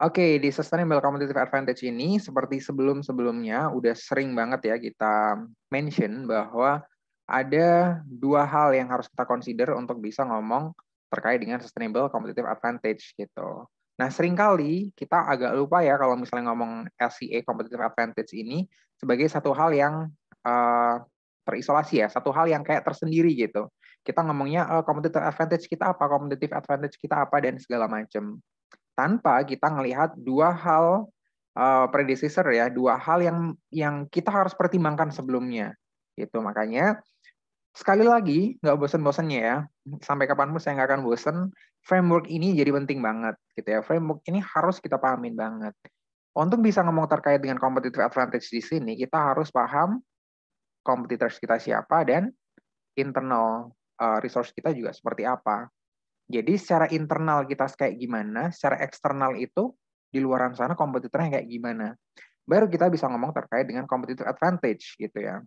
Oke, di sustainable competitive advantage ini seperti sebelum-sebelumnya udah sering banget ya kita mention bahwa ada dua hal yang harus kita consider untuk bisa ngomong terkait dengan sustainable competitive advantage gitu. Nah, seringkali kita agak lupa ya kalau misalnya ngomong SCA competitive advantage ini sebagai satu hal yang eh, terisolasi ya, satu hal yang kayak tersendiri gitu. Kita ngomongnya competitive advantage kita apa, competitive advantage kita apa dan segala macam tanpa kita ngelihat dua hal predecessor ya, dua hal yang kita harus pertimbangkan sebelumnya. Gitu. Makanya sekali lagi nggak bosan-bosannya ya, sampai kapanpun saya nggak akan bosan, framework ini jadi penting banget gitu ya. Framework ini harus kita pahamin banget. Untuk bisa ngomong terkait dengan competitive advantage di sini, kita harus paham competitors kita siapa dan internal resource kita juga seperti apa. Jadi secara internal kita kayak gimana, secara eksternal itu di luaran sana kompetitornya kayak gimana. Baru kita bisa ngomong terkait dengan competitive advantage gitu ya.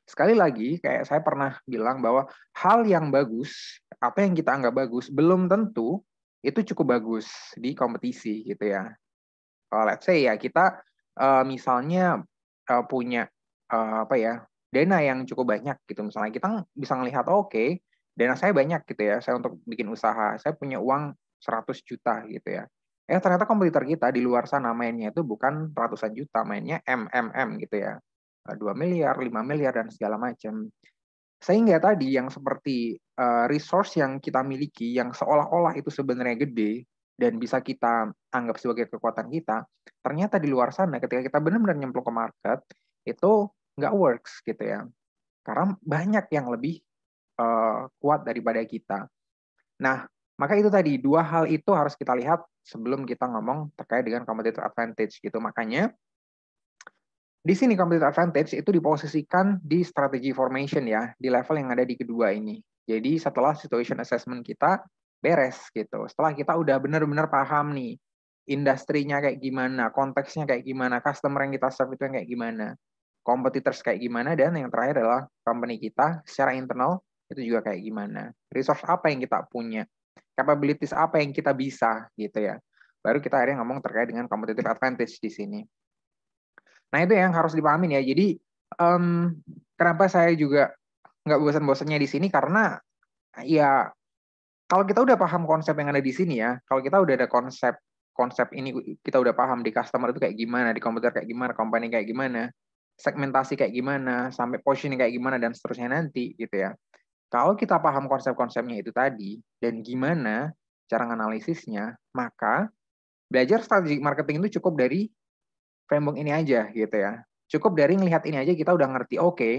Sekali lagi, kayak saya pernah bilang bahwa hal yang bagus, apa yang kita anggap bagus, belum tentu itu cukup bagus di kompetisi gitu ya. Let's say ya, kita misalnya punya apa ya, dana yang cukup banyak gitu. Misalnya kita bisa ngelihat, oh, oke, dana saya banyak gitu ya, saya untuk bikin usaha, saya punya uang 100 juta gitu ya. Ternyata kompetitor kita di luar sana mainnya itu bukan ratusan juta, mainnya MMM gitu ya. 2 miliar, 5 miliar, dan segala macam. Sehingga tadi yang seperti resource yang kita miliki, yang seolah-olah itu sebenarnya gede, dan bisa kita anggap sebagai kekuatan kita, ternyata di luar sana ketika kita benar-benar nyemplung ke market, itu nggak works gitu ya. Karena banyak yang lebih kuat daripada kita. Nah, maka itu tadi, dua hal itu harus kita lihat sebelum kita ngomong terkait dengan competitive advantage gitu. Makanya, di sini competitive advantage itu diposisikan di strategi formation ya, di level yang ada di kedua ini. Jadi setelah situation assessment kita beres gitu. Setelah kita udah benar-benar paham nih, industrinya kayak gimana, konteksnya kayak gimana, customer yang kita serve itu yang kayak gimana, competitors kayak gimana, dan yang terakhir adalah company kita secara internal itu juga kayak gimana. Resource apa yang kita punya, capabilities apa yang kita bisa gitu ya. Baru kita akhirnya ngomong terkait dengan competitive advantage di sini. Nah, itu yang harus dipahamin ya. Jadi, kenapa saya juga nggak bosan-bosannya di sini, karena ya kalau kita udah paham konsep yang ada di sini ya, kalau kita udah ada konsep konsep ini, kita udah paham di customer itu kayak gimana, di komputer kayak gimana, company kayak gimana, segmentasi kayak gimana, sampai positioning kayak gimana, dan seterusnya nanti gitu ya. Kalau kita paham konsep-konsepnya itu tadi, dan gimana cara analisisnya, maka belajar strategi marketing itu cukup dari framework ini aja gitu ya. Cukup dari ngelihat ini aja kita udah ngerti, oke,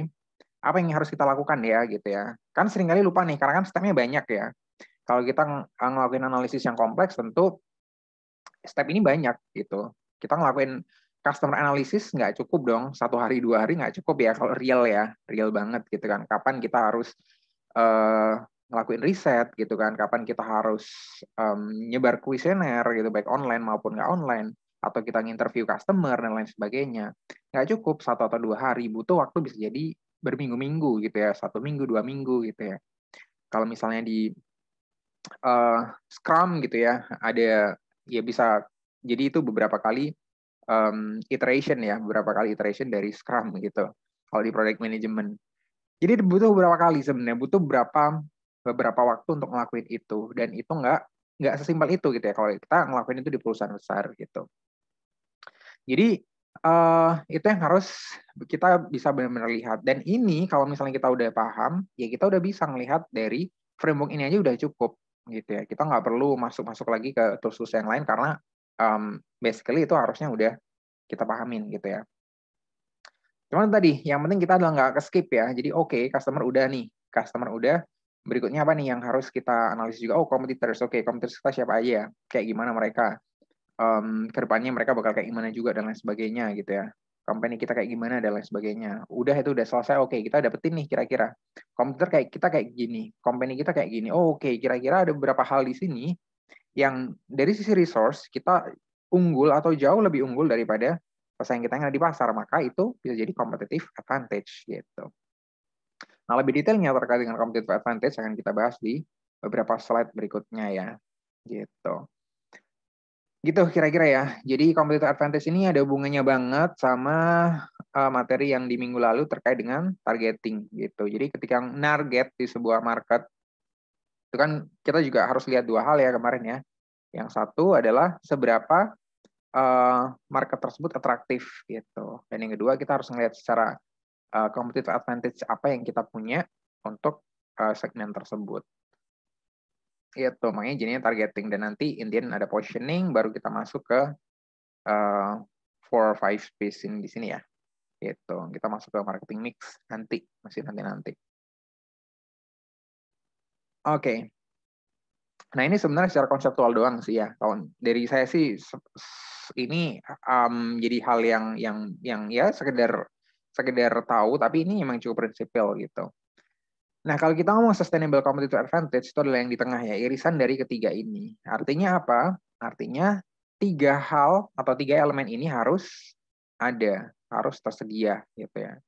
apa yang harus kita lakukan ya gitu ya. Kan seringkali lupa nih, karena kan stepnya banyak ya. Kalau kita ngelakuin analisis yang kompleks, tentu step ini banyak gitu. Kita ngelakuin customer analysis nggak cukup dong, 1 hari 2 hari nggak cukup ya kalau real ya, real banget gitu kan. Kapan kita harus ngelakuin riset gitu kan, kapan kita harus nyebar kuesioner gitu, baik online maupun nggak online, atau kita nginterview customer dan lain sebagainya. Nggak cukup 1 atau 2 hari, butuh waktu bisa jadi berminggu-minggu gitu ya, 1 minggu, 2 minggu gitu ya. Kalau misalnya di Scrum gitu ya, ada ya bisa jadi itu beberapa kali iteration ya, beberapa kali iteration dari Scrum gitu. Kalau di product management. Jadi butuh beberapa kali sebenarnya, butuh beberapa waktu untuk ngelakuin itu, dan itu nggak sesimpel itu gitu ya kalau kita ngelakuin itu di perusahaan besar gitu. Jadi itu yang harus kita bisa benar-benar lihat, dan ini kalau misalnya kita udah paham, ya kita udah bisa ngelihat dari framework ini aja udah cukup gitu ya. Kita nggak perlu masuk-masuk lagi ke tools-tools yang lain, karena basically itu harusnya udah kita pahamin gitu ya. Cuman tadi, yang penting kita adalah nggak ke-skip ya. Jadi oke, customer udah nih. Customer udah, berikutnya apa nih yang harus kita analisis juga? Oh, competitors. Oke, competitors kita siapa aja ya? Kayak gimana mereka? Kedepannya mereka bakal kayak gimana juga, dan lain sebagainya gitu ya. Company kita kayak gimana, dan lain sebagainya. Udah, itu udah selesai. Oke, kita dapetin nih kira-kira. Kompetitor kayak kita kayak gini. Company kita kayak gini. Oh, oke, kira-kira ada beberapa hal di sini yang dari sisi resource kita unggul atau jauh lebih unggul daripada pesaing kita yang ada di pasar, maka itu bisa jadi competitive advantage gitu. Nah, lebih detailnya terkait dengan competitive advantage akan kita bahas di beberapa slide berikutnya ya, gitu. Gitu kira-kira ya. Jadi competitive advantage ini ada hubungannya banget sama materi yang di minggu lalu terkait dengan targeting gitu. Jadi ketika target di sebuah market itu kan kita juga harus lihat dua hal ya kemarin ya. Yang satu adalah seberapa market tersebut atraktif gitu. Dan yang kedua kita harus melihat secara competitive advantage apa yang kita punya untuk segmen tersebut. Itu makanya jadinya targeting dan nanti Indian ada positioning baru kita masuk ke 4-5 space di sini ya. Gitu. Kita masuk ke marketing mix nanti, masih nanti. Oke. Nah, ini sebenarnya secara konseptual doang sih ya. Kalau dari saya sih ini jadi hal yang ya sekedar tahu tapi ini memang cukup prinsipil gitu. Nah, kalau kita ngomong sustainable competitive advantage itu adalah yang di tengah ya, irisan dari ketiga ini. Artinya apa? Artinya 3 hal atau 3 elemen ini harus ada, harus tersedia gitu ya.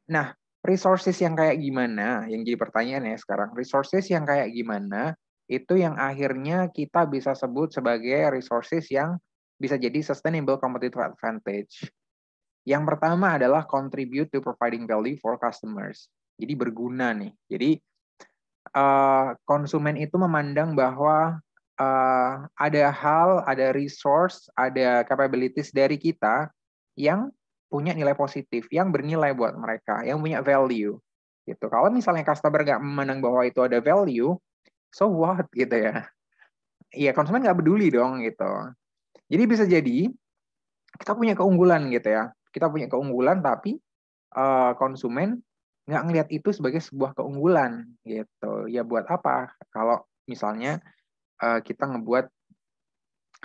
Nah, resources yang kayak gimana? Yang jadi pertanyaan ya sekarang. Resources yang kayak gimana? Itu yang akhirnya kita bisa sebut sebagai resources yang bisa jadi sustainable competitive advantage. Yang pertama adalah contribute to providing value for customers. Jadi berguna nih. Jadi konsumen itu memandang bahwa ada hal, ada resource, ada capabilities dari kita yang punya nilai positif, yang bernilai buat mereka, yang punya value. Gitu. Kalau misalnya customer nggak memandang bahwa itu ada value, so what gitu ya. Iya, konsumen nggak peduli dong gitu. Jadi bisa jadi kita punya keunggulan gitu ya. Kita punya keunggulan tapi konsumen nggak ngelihat itu sebagai sebuah keunggulan gitu. Ya buat apa? Kalau misalnya kita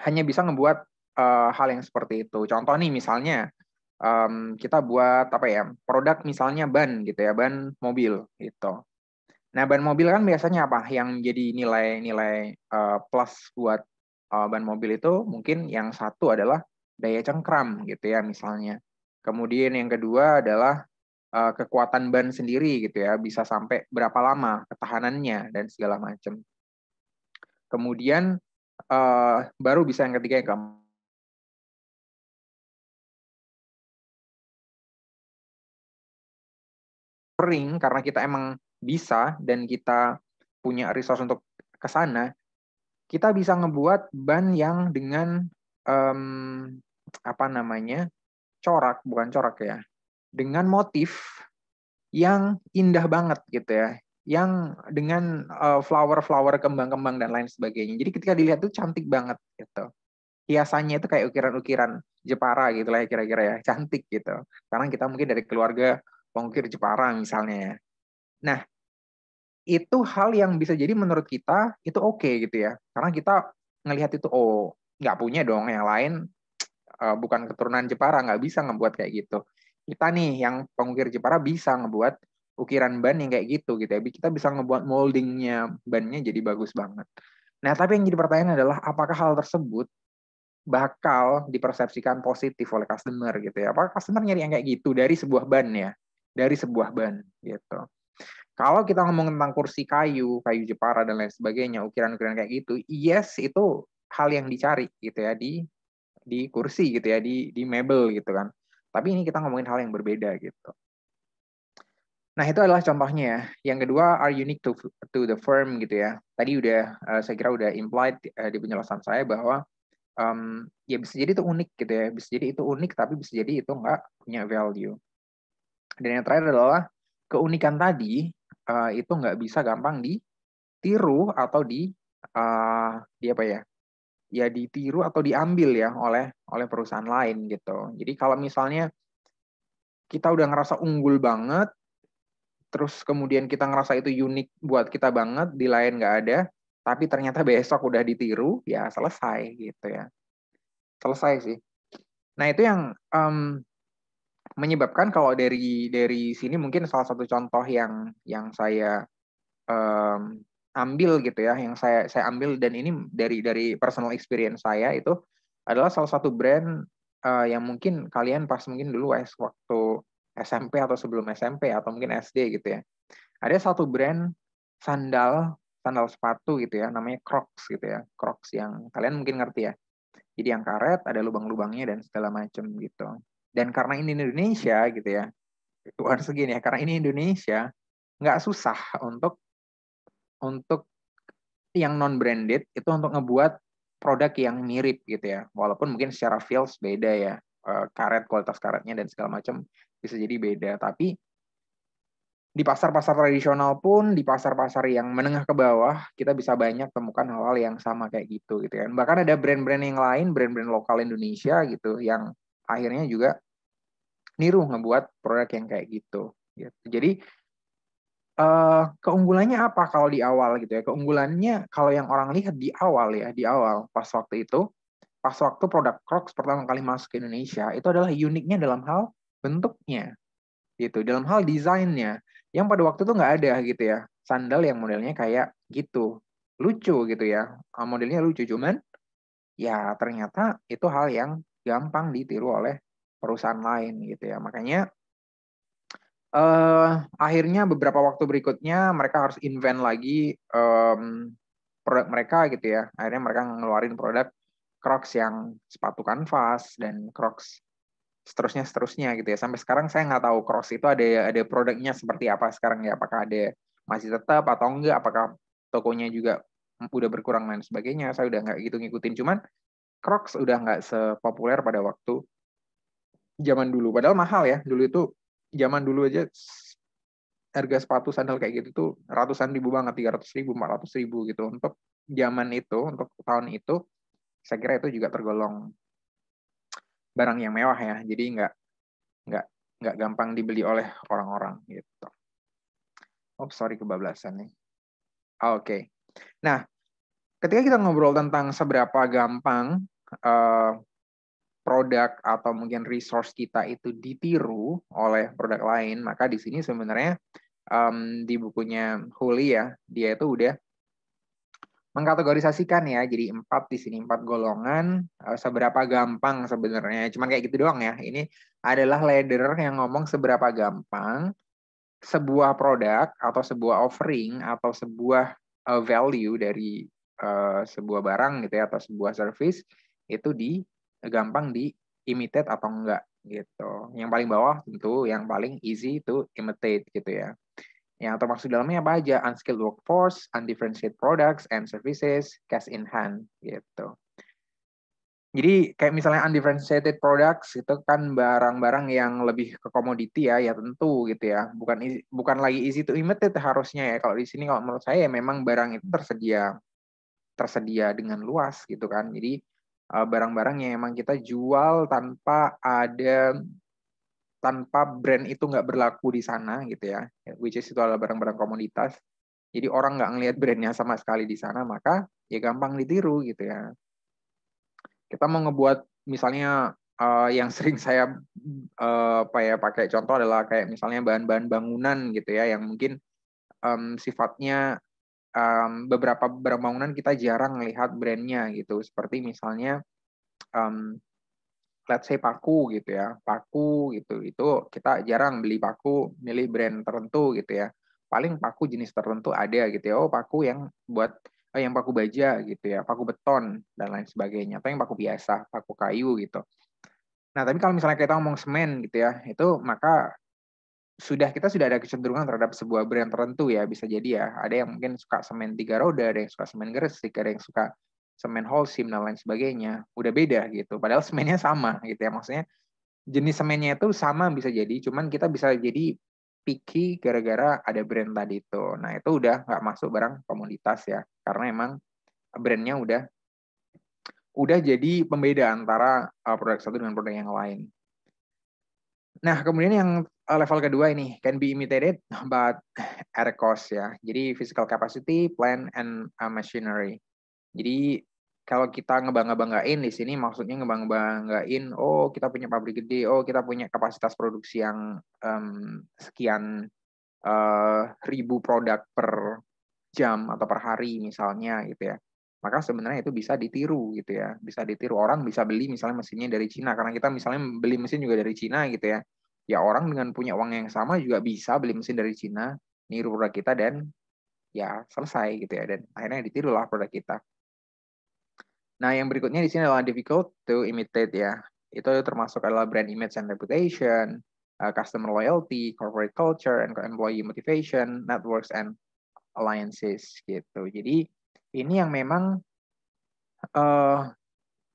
hanya bisa ngebuat hal yang seperti itu. Contoh nih misalnya kita buat apa ya produk misalnya ban gitu ya, ban mobil gitu. Nah, ban mobil kan biasanya apa? Yang jadi nilai-nilai plus buat ban mobil itu mungkin yang satu adalah daya cengkram gitu ya misalnya. Kemudian yang kedua adalah kekuatan ban sendiri gitu ya, bisa sampai berapa lama ketahanannya dan segala macam. Kemudian baru bisa yang ketiga yang keempat. Karena kita emang bisa dan kita punya resource untuk ke sana, kita bisa ngebuat ban yang dengan apa namanya bukan corak ya, dengan motif yang indah banget gitu ya, yang dengan flower-flower, kembang-kembang dan lain sebagainya. Jadi ketika dilihat tuh cantik banget gitu. Hiasannya itu kayak ukiran-ukiran Jepara gitu lah ya kira-kira ya, cantik gitu. Karena kita mungkin dari keluarga pengukir Jepara misalnya ya. Nah, itu hal yang bisa jadi menurut kita itu oke gitu ya. Karena kita ngelihat itu, oh nggak punya dong yang lain, bukan keturunan Jepara, nggak bisa ngebuat kayak gitu. Kita nih yang pengukir Jepara bisa ngebuat ukiran ban yang kayak gitu ya. Kita bisa ngebuat moldingnya bannya jadi bagus banget. Nah, tapi yang jadi pertanyaan adalah apakah hal tersebut bakal dipersepsikan positif oleh customer gitu ya. Apakah customer nyari yang kayak gitu dari sebuah ban ya? Dari sebuah ban gitu. Kalau kita ngomong tentang kursi kayu Jepara dan lain sebagainya, ukiran-ukiran kayak gitu, yes itu hal yang dicari gitu ya di kursi gitu ya, di mebel gitu kan. Tapi ini kita ngomongin hal yang berbeda gitu. Nah, itu adalah contohnya ya. Yang kedua, are unique to the firm gitu ya. Tadi saya kira udah implied di penjelasan saya bahwa ya bisa jadi itu unik gitu ya. Bisa jadi itu unik, tapi bisa jadi itu nggak punya value. Dan yang terakhir adalah keunikan tadi itu nggak bisa gampang ditiru atau di apa ya? Ya ditiru atau diambil ya oleh perusahaan lain gitu. Jadi kalau misalnya kita udah ngerasa unggul banget, terus kemudian kita ngerasa itu unik buat kita banget, di lain nggak ada, tapi ternyata besok udah ditiru, ya selesai gitu ya. Selesai sih. Nah itu yang menyebabkan kalau dari sini mungkin salah satu contoh yang saya ambil gitu ya, yang saya ambil dan ini dari personal experience saya itu adalah salah satu brand yang mungkin kalian pas mungkin dulu waktu SMP atau sebelum SMP atau mungkin SD gitu ya. Ada satu brand sandal sepatu gitu ya, namanya Crocs gitu ya. Crocs yang kalian mungkin ngerti ya. Jadi yang karet ada lubang-lubangnya dan segala macam gitu. Dan karena ini Indonesia gitu ya, luar segini ya, karena ini Indonesia, nggak susah untuk yang non-branded itu untuk ngebuat produk yang mirip gitu ya. Walaupun mungkin secara feels beda ya, karet, kualitas karetnya dan segala macam bisa jadi beda. Tapi di pasar-pasar tradisional pun, di pasar-pasar yang menengah ke bawah, kita bisa banyak temukan hal-hal yang sama kayak gitu kan. Bahkan ada brand-brand yang lain, brand-brand lokal Indonesia gitu, yang akhirnya juga niru ngebuat produk yang kayak gitu. Jadi keunggulannya apa kalau di awal gitu ya? Keunggulannya kalau yang orang lihat di awal pas waktu itu, pas waktu produk Crocs pertama kali masuk ke Indonesia, itu adalah uniknya dalam hal bentuknya gitu, dalam hal desainnya yang pada waktu itu nggak ada gitu ya, sandal yang modelnya kayak gitu, lucu gitu ya, modelnya lucu, cuman ya ternyata itu hal yang gampang ditiru oleh perusahaan lain gitu ya. Makanya akhirnya beberapa waktu berikutnya mereka harus invent lagi produk mereka gitu ya. Akhirnya mereka ngeluarin produk Crocs yang sepatu kanvas dan Crocs seterusnya gitu ya. Sampai sekarang saya nggak tahu Crocs itu ada produknya seperti apa sekarang ya. Apakah ada masih tetap atau enggak? Apakah tokonya juga udah berkurang dan sebagainya? Saya udah nggak gitu ngikutin. Cuman Crocs udah nggak sepopuler pada waktu zaman dulu. Padahal mahal ya. Dulu itu zaman dulu aja harga sepatu sandal kayak gitu tuh ratusan ribu banget, 300.000, 400.000 gitu. Untuk zaman itu, untuk tahun itu, saya kira itu juga tergolong barang yang mewah ya. Jadi nggak nggak gampang dibeli oleh orang-orang gitu. Oh, sorry kebablasan nih. Oke. Nah, ketika kita ngobrol tentang seberapa gampang produk atau mungkin resource kita itu ditiru oleh produk lain, maka di sini sebenarnya di bukunya Holy ya, dia itu udah mengkategorisasikan ya, jadi 4 di sini, 4 golongan, seberapa gampang sebenarnya. Cuman kayak gitu doang ya. Ini adalah ladder yang ngomong seberapa gampang sebuah produk atau sebuah offering atau sebuah value dari sebuah barang gitu ya atau sebuah service itu gampang di imitate atau enggak gitu. Yang paling bawah tentu yang paling easy to imitate gitu ya. Yang termasuk dalamnya apa aja? Unskilled workforce, undifferentiated products and services, cash in hand gitu. Jadi kayak misalnya undifferentiated products itu kan barang-barang yang lebih ke komoditi ya tentu gitu ya. Bukan lagi easy to imitate harusnya ya. Kalau di sini kalau menurut saya ya memang barang itu tersedia dengan luas gitu kan. Jadi barang-barang yang emang kita jual tanpa brand itu nggak berlaku di sana gitu ya. Which is itu adalah barang-barang komoditas. Jadi orang nggak ngelihat brandnya sama sekali di sana, maka ya gampang ditiru gitu ya. Kita mau ngebuat misalnya yang sering saya pakai contoh adalah kayak misalnya bahan-bahan bangunan gitu ya, yang mungkin sifatnya beberapa bangunan kita jarang melihat brandnya gitu. Seperti misalnya let's say paku gitu ya, paku gitu, itu kita jarang beli paku milih brand tertentu gitu ya. Paling paku jenis tertentu ada gitu ya, paku yang buat yang paku baja gitu ya, paku beton dan lain sebagainya, atau yang paku biasa, paku kayu gitu. Nah, tapi kalau misalnya kita ngomong semen gitu ya, itu maka kita sudah ada kecenderungan terhadap sebuah brand tertentu ya, bisa jadi ya. Ada yang mungkin suka semen 3 roda, ada yang suka semen gresik, ada yang suka semen Holcim dan lain sebagainya. Udah beda gitu. Padahal semennya sama gitu ya. Maksudnya jenis semennya itu sama bisa jadi, cuman kita bisa jadi picky gara-gara ada brand tadi itu. Nah, itu udah nggak masuk barang komoditas ya. Karena emang brandnya udah jadi pembeda antara produk satu dengan produk yang lain. Nah, kemudian yang level kedua ini, can be imitated but at a cost ya. Jadi physical capacity, plant, and machinery. Jadi kalau kita ngebanggain di sini maksudnya ngebanggain, oh kita punya pabrik gede, oh kita punya kapasitas produksi yang sekian ribu produk per jam atau per hari misalnya gitu ya. Maka sebenarnya itu bisa ditiru gitu ya. Bisa ditiru, orang bisa beli misalnya mesinnya dari Cina karena kita misalnya beli mesin juga dari Cina gitu ya. Ya orang dengan punya uang yang sama juga bisa beli mesin dari Cina, niru produk kita dan ya selesai gitu ya, dan akhirnya ditirulah produk kita. Nah, yang berikutnya di sini adalah difficult to imitate ya. Itu termasuk adalah brand image and reputation, customer loyalty, corporate culture, and employee motivation, networks, and alliances gitu. Jadi ini yang memang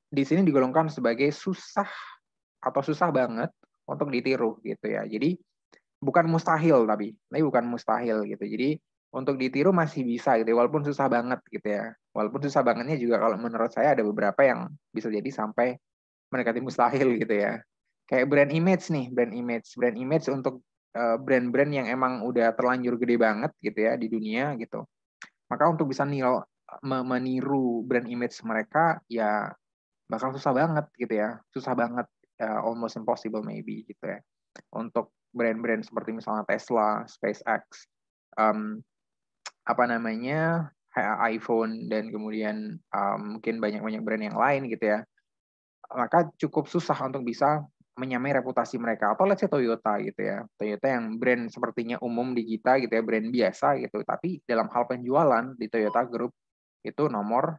di sini digolongkan sebagai susah atau susah banget untuk ditiru gitu ya. Jadi bukan mustahil tapi bukan mustahil gitu. Jadi untuk ditiru masih bisa gitu ya, walaupun susah banget gitu ya. Walaupun susah bangetnya juga kalau menurut saya ada beberapa yang bisa jadi sampai mendekati mustahil gitu ya. Kayak brand image nih, brand image untuk brand-brand yang emang udah terlanjur gede banget gitu ya di dunia gitu. Maka untuk bisa meniru brand image mereka ya bakal susah banget gitu ya. Susah banget, almost impossible maybe gitu ya. Untuk brand-brand seperti misalnya Tesla, SpaceX, iPhone, dan kemudian mungkin banyak-banyak brand yang lain gitu ya. Maka cukup susah untuk bisa menyamai reputasi mereka. Atau let's say Toyota gitu ya. Toyota yang brand sepertinya umum di kita gitu ya, brand biasa gitu. Tapi dalam hal penjualan di Toyota Group itu nomor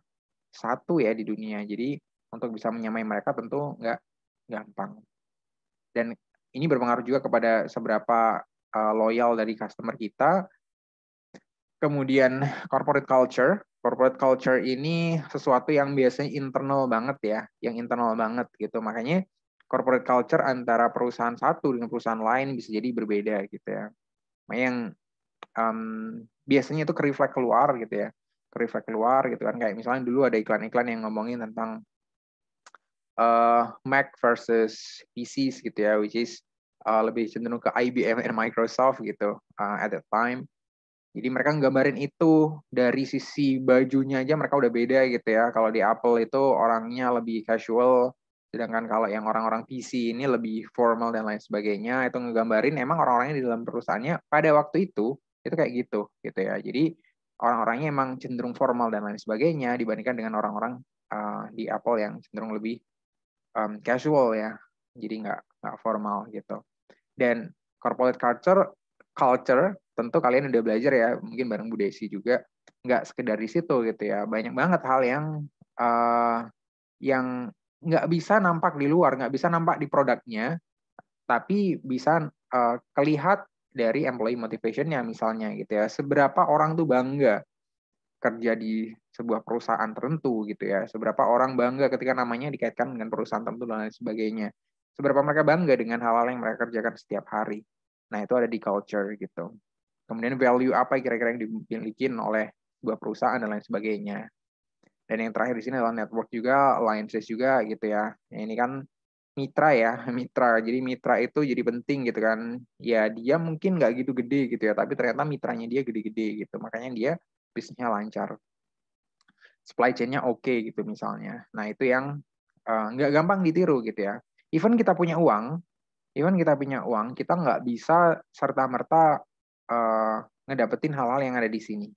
1 ya di dunia. Jadi untuk bisa menyamai mereka tentu nggak gampang. Dan ini berpengaruh juga kepada seberapa loyal dari customer kita. Kemudian corporate culture ini sesuatu yang biasanya internal banget ya, yang internal banget gitu. Makanya corporate culture antara perusahaan satu dengan perusahaan lain bisa jadi berbeda gitu ya. Makanya yang biasanya itu ke-reflect keluar gitu ya, ke-reflect keluar gitu kan. Kayak misalnya dulu ada iklan-iklan yang ngomongin tentang Mac versus PCs gitu ya, which is lebih cenderung ke IBM and Microsoft gitu at that time. Jadi mereka nggambarin itu dari sisi bajunya aja mereka udah beda gitu ya. Kalau di Apple itu orangnya lebih casual, sedangkan kalau yang orang-orang PC ini lebih formal dan lain sebagainya. Itu ngegambarin emang orang-orangnya di dalam perusahaannya pada waktu itu kayak gitu ya. Jadi orang-orangnya emang cenderung formal dan lain sebagainya dibandingkan dengan orang-orang di Apple yang cenderung lebih casual ya. Jadi nggak formal gitu. Dan corporate culture tentu kalian udah belajar ya, mungkin bareng Bu Desi juga, nggak sekedar di situ gitu ya. Banyak banget hal yang nggak bisa nampak di luar, nggak bisa nampak di produknya, tapi bisa kelihat dari employee motivation-nya misalnya gitu ya. Seberapa orang tuh bangga kerja di sebuah perusahaan tertentu gitu ya. Seberapa orang bangga ketika namanya dikaitkan dengan perusahaan tertentu dan lain sebagainya. Seberapa mereka bangga dengan hal-hal yang mereka kerjakan setiap hari. Nah, itu ada di culture gitu. Kemudian value apa kira-kira yang dimiliki oleh sebuah perusahaan dan lain sebagainya. Dan yang terakhir di sini adalah network juga, alliances juga gitu ya. Nah, ini kan mitra ya, mitra. Jadi mitra itu jadi penting gitu kan. Ya dia mungkin nggak gitu gede gitu ya, tapi ternyata mitranya dia gede-gede gitu. Makanya dia bisnisnya lancar. Supply chain-nya oke gitu misalnya. Nah, itu yang nggak gampang ditiru gitu ya. Even kita punya uang, kita nggak bisa serta-merta ngedapetin hal-hal yang ada di sini.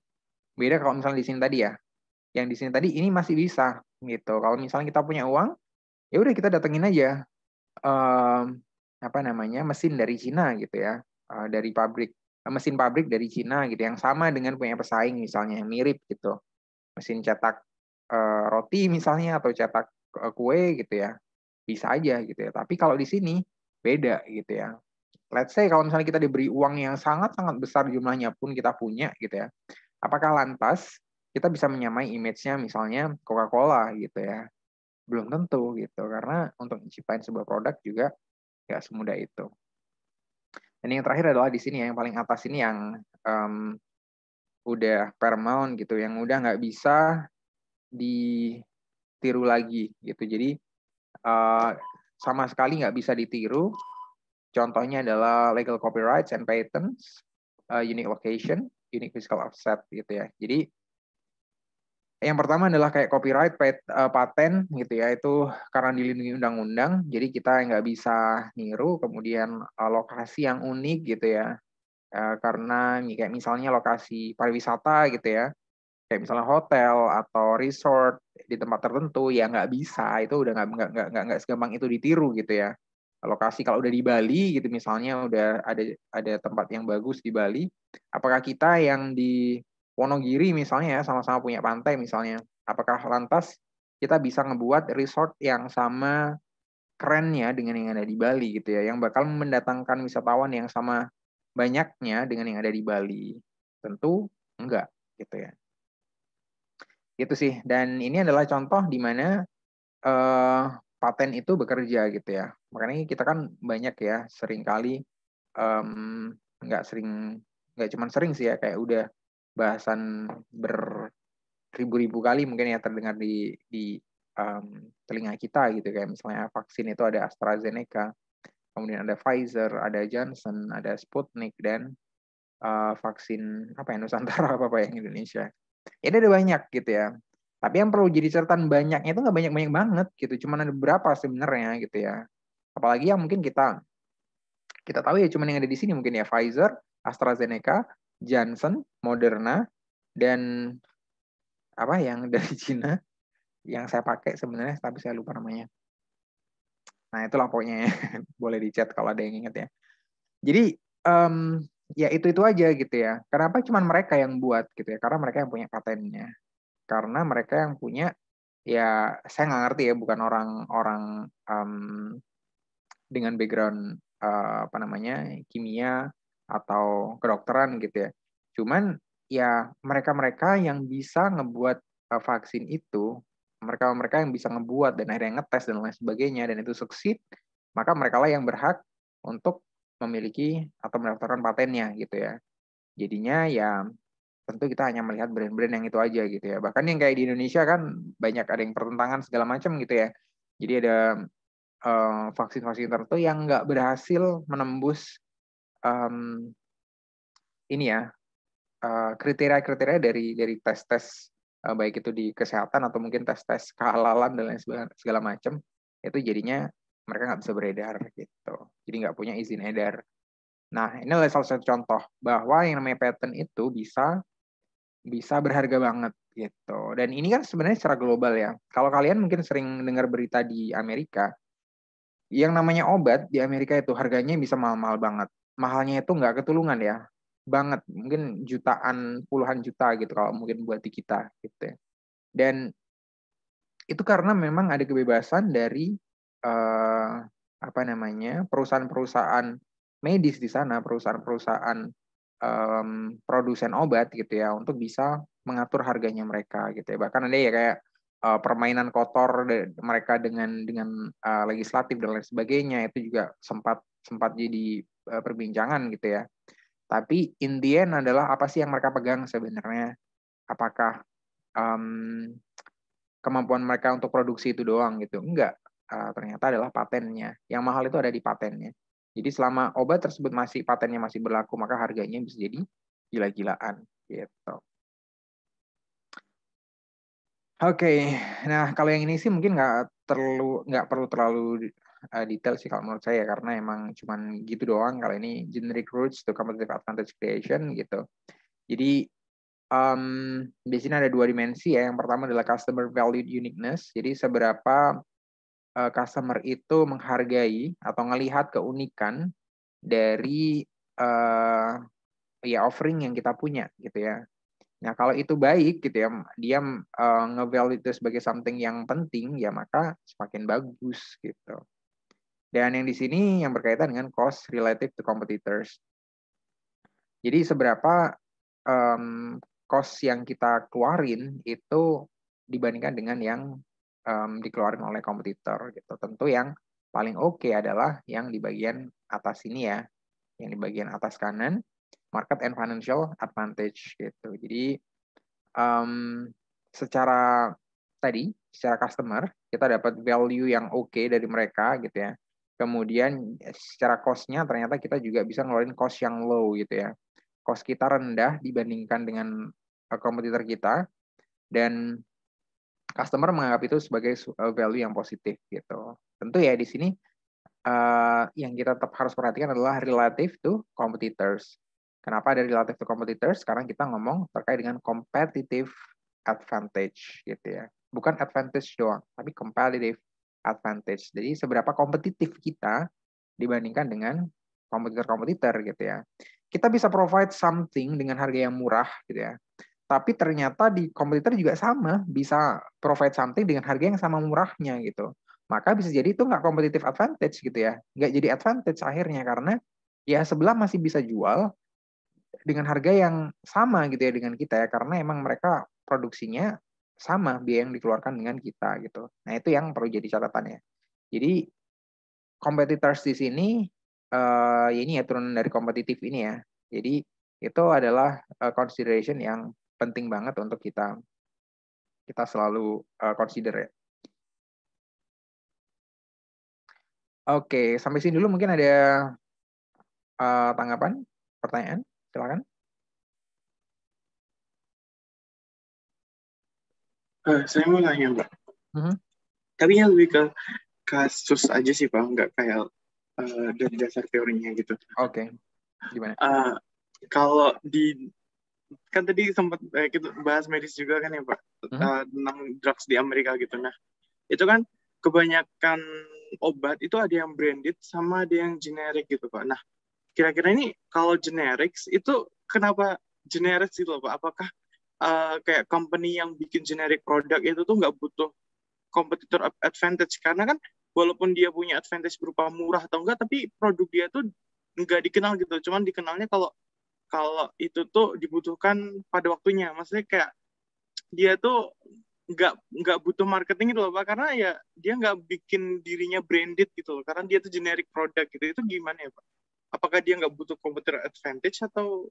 Beda kalau misalnya di sini tadi ya. Yang di sini tadi ini masih bisa gitu. Kalau misalnya kita punya uang, ya udah kita datengin aja mesin dari Cina gitu ya. Dari mesin pabrik dari Cina gitu yang sama dengan punya pesaing misalnya yang mirip gitu. Mesin cetak roti misalnya atau cetak kue gitu ya. Bisa aja gitu ya. Tapi kalau di sini beda gitu ya. Let's say kalau misalnya kita diberi uang yang sangat-sangat besar jumlahnya pun kita punya gitu ya. Apakah lantas kita bisa menyamai image-nya misalnya Coca-Cola gitu ya? Belum tentu gitu. Karena untuk menciptakan sebuah produk juga nggak semudah itu. Dan yang terakhir adalah di sini yang paling atas ini yang udah paramount gitu, yang udah nggak bisa ditiru lagi gitu. Jadi sama sekali nggak bisa ditiru. Contohnya adalah legal copyrights and patents, unique location, unique physical offset gitu ya. Jadi yang pertama adalah kayak copyright, paten gitu ya, itu karena dilindungi undang-undang, jadi kita nggak bisa niru. Kemudian lokasi yang unik gitu ya, karena kayak misalnya lokasi pariwisata gitu ya, kayak misalnya hotel atau resort di tempat tertentu ya nggak bisa, itu udah nggak segampang itu ditiru gitu ya. Lokasi kalau udah di Bali gitu misalnya udah ada tempat yang bagus di Bali, apakah kita yang di Wonogiri misalnya ya sama-sama punya pantai misalnya, apakah lantas kita bisa ngebuat resort yang sama kerennya dengan yang ada di Bali gitu ya, yang bakal mendatangkan wisatawan yang sama banyaknya dengan yang ada di Bali. Tentu enggak gitu ya. Gitu sih. Dan ini adalah contoh di mana paten itu bekerja gitu ya. Makanya kita kan banyak ya seringkali nggak cuma sering sih ya, kayak udah bahasan beribu-ribu kali mungkin ya terdengar di telinga kita gitu, kayak misalnya vaksin itu ada AstraZeneca, kemudian ada Pfizer, ada Johnson, ada Sputnik, dan vaksin apa ya, Nusantara apa yang Indonesia. Ini ada banyak gitu ya. Tapi yang perlu jadi catatan, banyaknya itu nggak banyak-banyak banget gitu. Cuman ada beberapa sebenarnya gitu ya. Apalagi yang mungkin kita tahu ya, cuman yang ada di sini mungkin ya Pfizer, AstraZeneca, Johnson, Moderna, dan apa yang dari Cina yang saya pakai sebenarnya tapi saya lupa namanya. Nah, itulah pokoknya ya. Boleh di chat kalau ada yang ingat ya. Jadi ya itu aja gitu ya. Kenapa cuman mereka yang buat gitu ya? Karena mereka yang punya patennya. Karena mereka yang punya, ya saya nggak ngerti ya, bukan orang-orang dengan background apa namanya, kimia atau kedokteran gitu ya. Cuman ya mereka-mereka yang bisa ngebuat vaksin itu, mereka-mereka yang bisa ngebuat dan akhirnya ngetes dan lain sebagainya, dan itu succeed, maka mereka lah yang berhak untuk memiliki atau mendaftarkan patennya gitu ya. Jadinya ya tentu kita hanya melihat brand-brand yang itu aja gitu ya. Bahkan yang kayak di Indonesia kan banyak ada yang pertentangan segala macam gitu ya. Jadi ada vaksin-vaksin tertentu yang nggak berhasil menembus ini ya, kriteria-kriteria dari tes-tes baik itu di kesehatan atau mungkin tes-tes kehalalan dan lain segala macam, itu jadinya mereka nggak bisa beredar gitu. Jadi nggak punya izin edar. Nah, ini adalah salah satu contoh bahwa yang namanya patent itu bisa berharga banget gitu. Dan ini kan sebenarnya secara global ya. Kalau kalian mungkin sering dengar berita di Amerika, yang namanya obat di Amerika itu harganya bisa mahal-mahal banget. Mahalnya itu nggak ketulungan ya, banget. Mungkin jutaan, puluhan juta gitu kalau mungkin buat di kita gitu ya. Dan itu karena memang ada kebebasan dari apa namanya, perusahaan-perusahaan medis di sana, perusahaan-perusahaan produsen obat gitu ya, untuk bisa mengatur harganya mereka gitu ya. Bahkan ada ya kayak permainan kotor mereka dengan legislatif dan lain sebagainya, itu juga sempat jadi perbincangan gitu ya. Tapi in the end adalah apa sih yang mereka pegang sebenarnya? Apakah kemampuan mereka untuk produksi itu doang gitu? Enggak. Ternyata adalah patennya. Yang mahal itu ada di patennya. Jadi selama obat tersebut patennya masih berlaku, maka harganya bisa jadi gila-gilaan gitu. Oke, nah kalau yang ini sih mungkin nggak perlu terlalu detail sih kalau menurut saya, karena emang cuman gitu doang. Kalau ini generic routes to competitive advantage creation gitu. Jadi di sini ada dua dimensi ya. Yang pertama adalah customer valued uniqueness. Jadi seberapa customer itu menghargai atau ngelihat keunikan dari ya offering yang kita punya gitu ya. Nah, kalau itu baik gitu ya, dia nge-value itu sebagai something yang penting, ya maka semakin bagus gitu. Dan yang di sini yang berkaitan dengan cost relative to competitors. Jadi seberapa cost yang kita keluarin itu dibandingkan dengan yang dikeluarin oleh kompetitor gitu. Tentu yang paling oke adalah yang di bagian atas ini ya, yang di bagian atas kanan, market and financial advantage gitu. Jadi secara customer kita dapat value yang oke dari mereka gitu ya. Kemudian secara cost-nya ternyata kita juga bisa ngeluarin cost yang low gitu ya. Cost kita rendah dibandingkan dengan kompetitor kita, dan customer menganggap itu sebagai value yang positif gitu. Tentu ya di sini yang kita tetap harus perhatikan adalah relative to competitors. Kenapa ada relative to competitors? Karena kita ngomong terkait dengan competitive advantage gitu ya. Bukan advantage doang, tapi competitive advantage. Jadi seberapa kompetitif kita dibandingkan dengan kompetitor-kompetitor gitu ya. Kita bisa provide something dengan harga yang murah gitu ya. tapi ternyata di kompetitor juga sama, bisa provide something dengan harga yang sama murahnya gitu. Maka bisa jadi itu nggak competitive advantage gitu ya, nggak jadi advantage akhirnya karena ya sebelah masih bisa jual dengan harga yang sama gitu ya dengan kita ya, karena emang mereka produksinya sama biaya yang dikeluarkan dengan kita gitu. Nah itu yang perlu jadi catatan ya. Jadi competitors di sini ini ya turunan dari kompetitif ini ya. Jadi itu adalah consideration yang penting banget untuk kita selalu consider ya. Oke, sampai sini dulu mungkin ada tanggapan, pertanyaan, silakan. Saya mau nanya, Pak. Tapi yang lebih ke kasus aja sih, Pak, nggak kayak dari dasar teorinya gitu. Oke, gimana? Kalau kan tadi sempat kita bahas medis juga kan ya, Pak, tentang drugs di Amerika gitu. Nah, itu kan kebanyakan obat itu ada yang branded sama ada yang generic gitu, Pak. Nah, kira-kira ini kalau generics itu kenapa generics gitu loh, Pak? Apakah kayak company yang bikin generic produk itu tuh nggak butuh competitor advantage? Karena kan walaupun dia punya advantage berupa murah atau enggak, tapi produk dia tuh nggak dikenal gitu. Cuman dikenalnya kalau itu tuh dibutuhkan pada waktunya. Maksudnya kayak dia tuh nggak butuh marketing gitu loh, Pak, karena ya dia nggak bikin dirinya branded gitu loh, karena dia tuh generic product gitu. Itu gimana ya, Pak? Apakah dia nggak butuh competitor advantage atau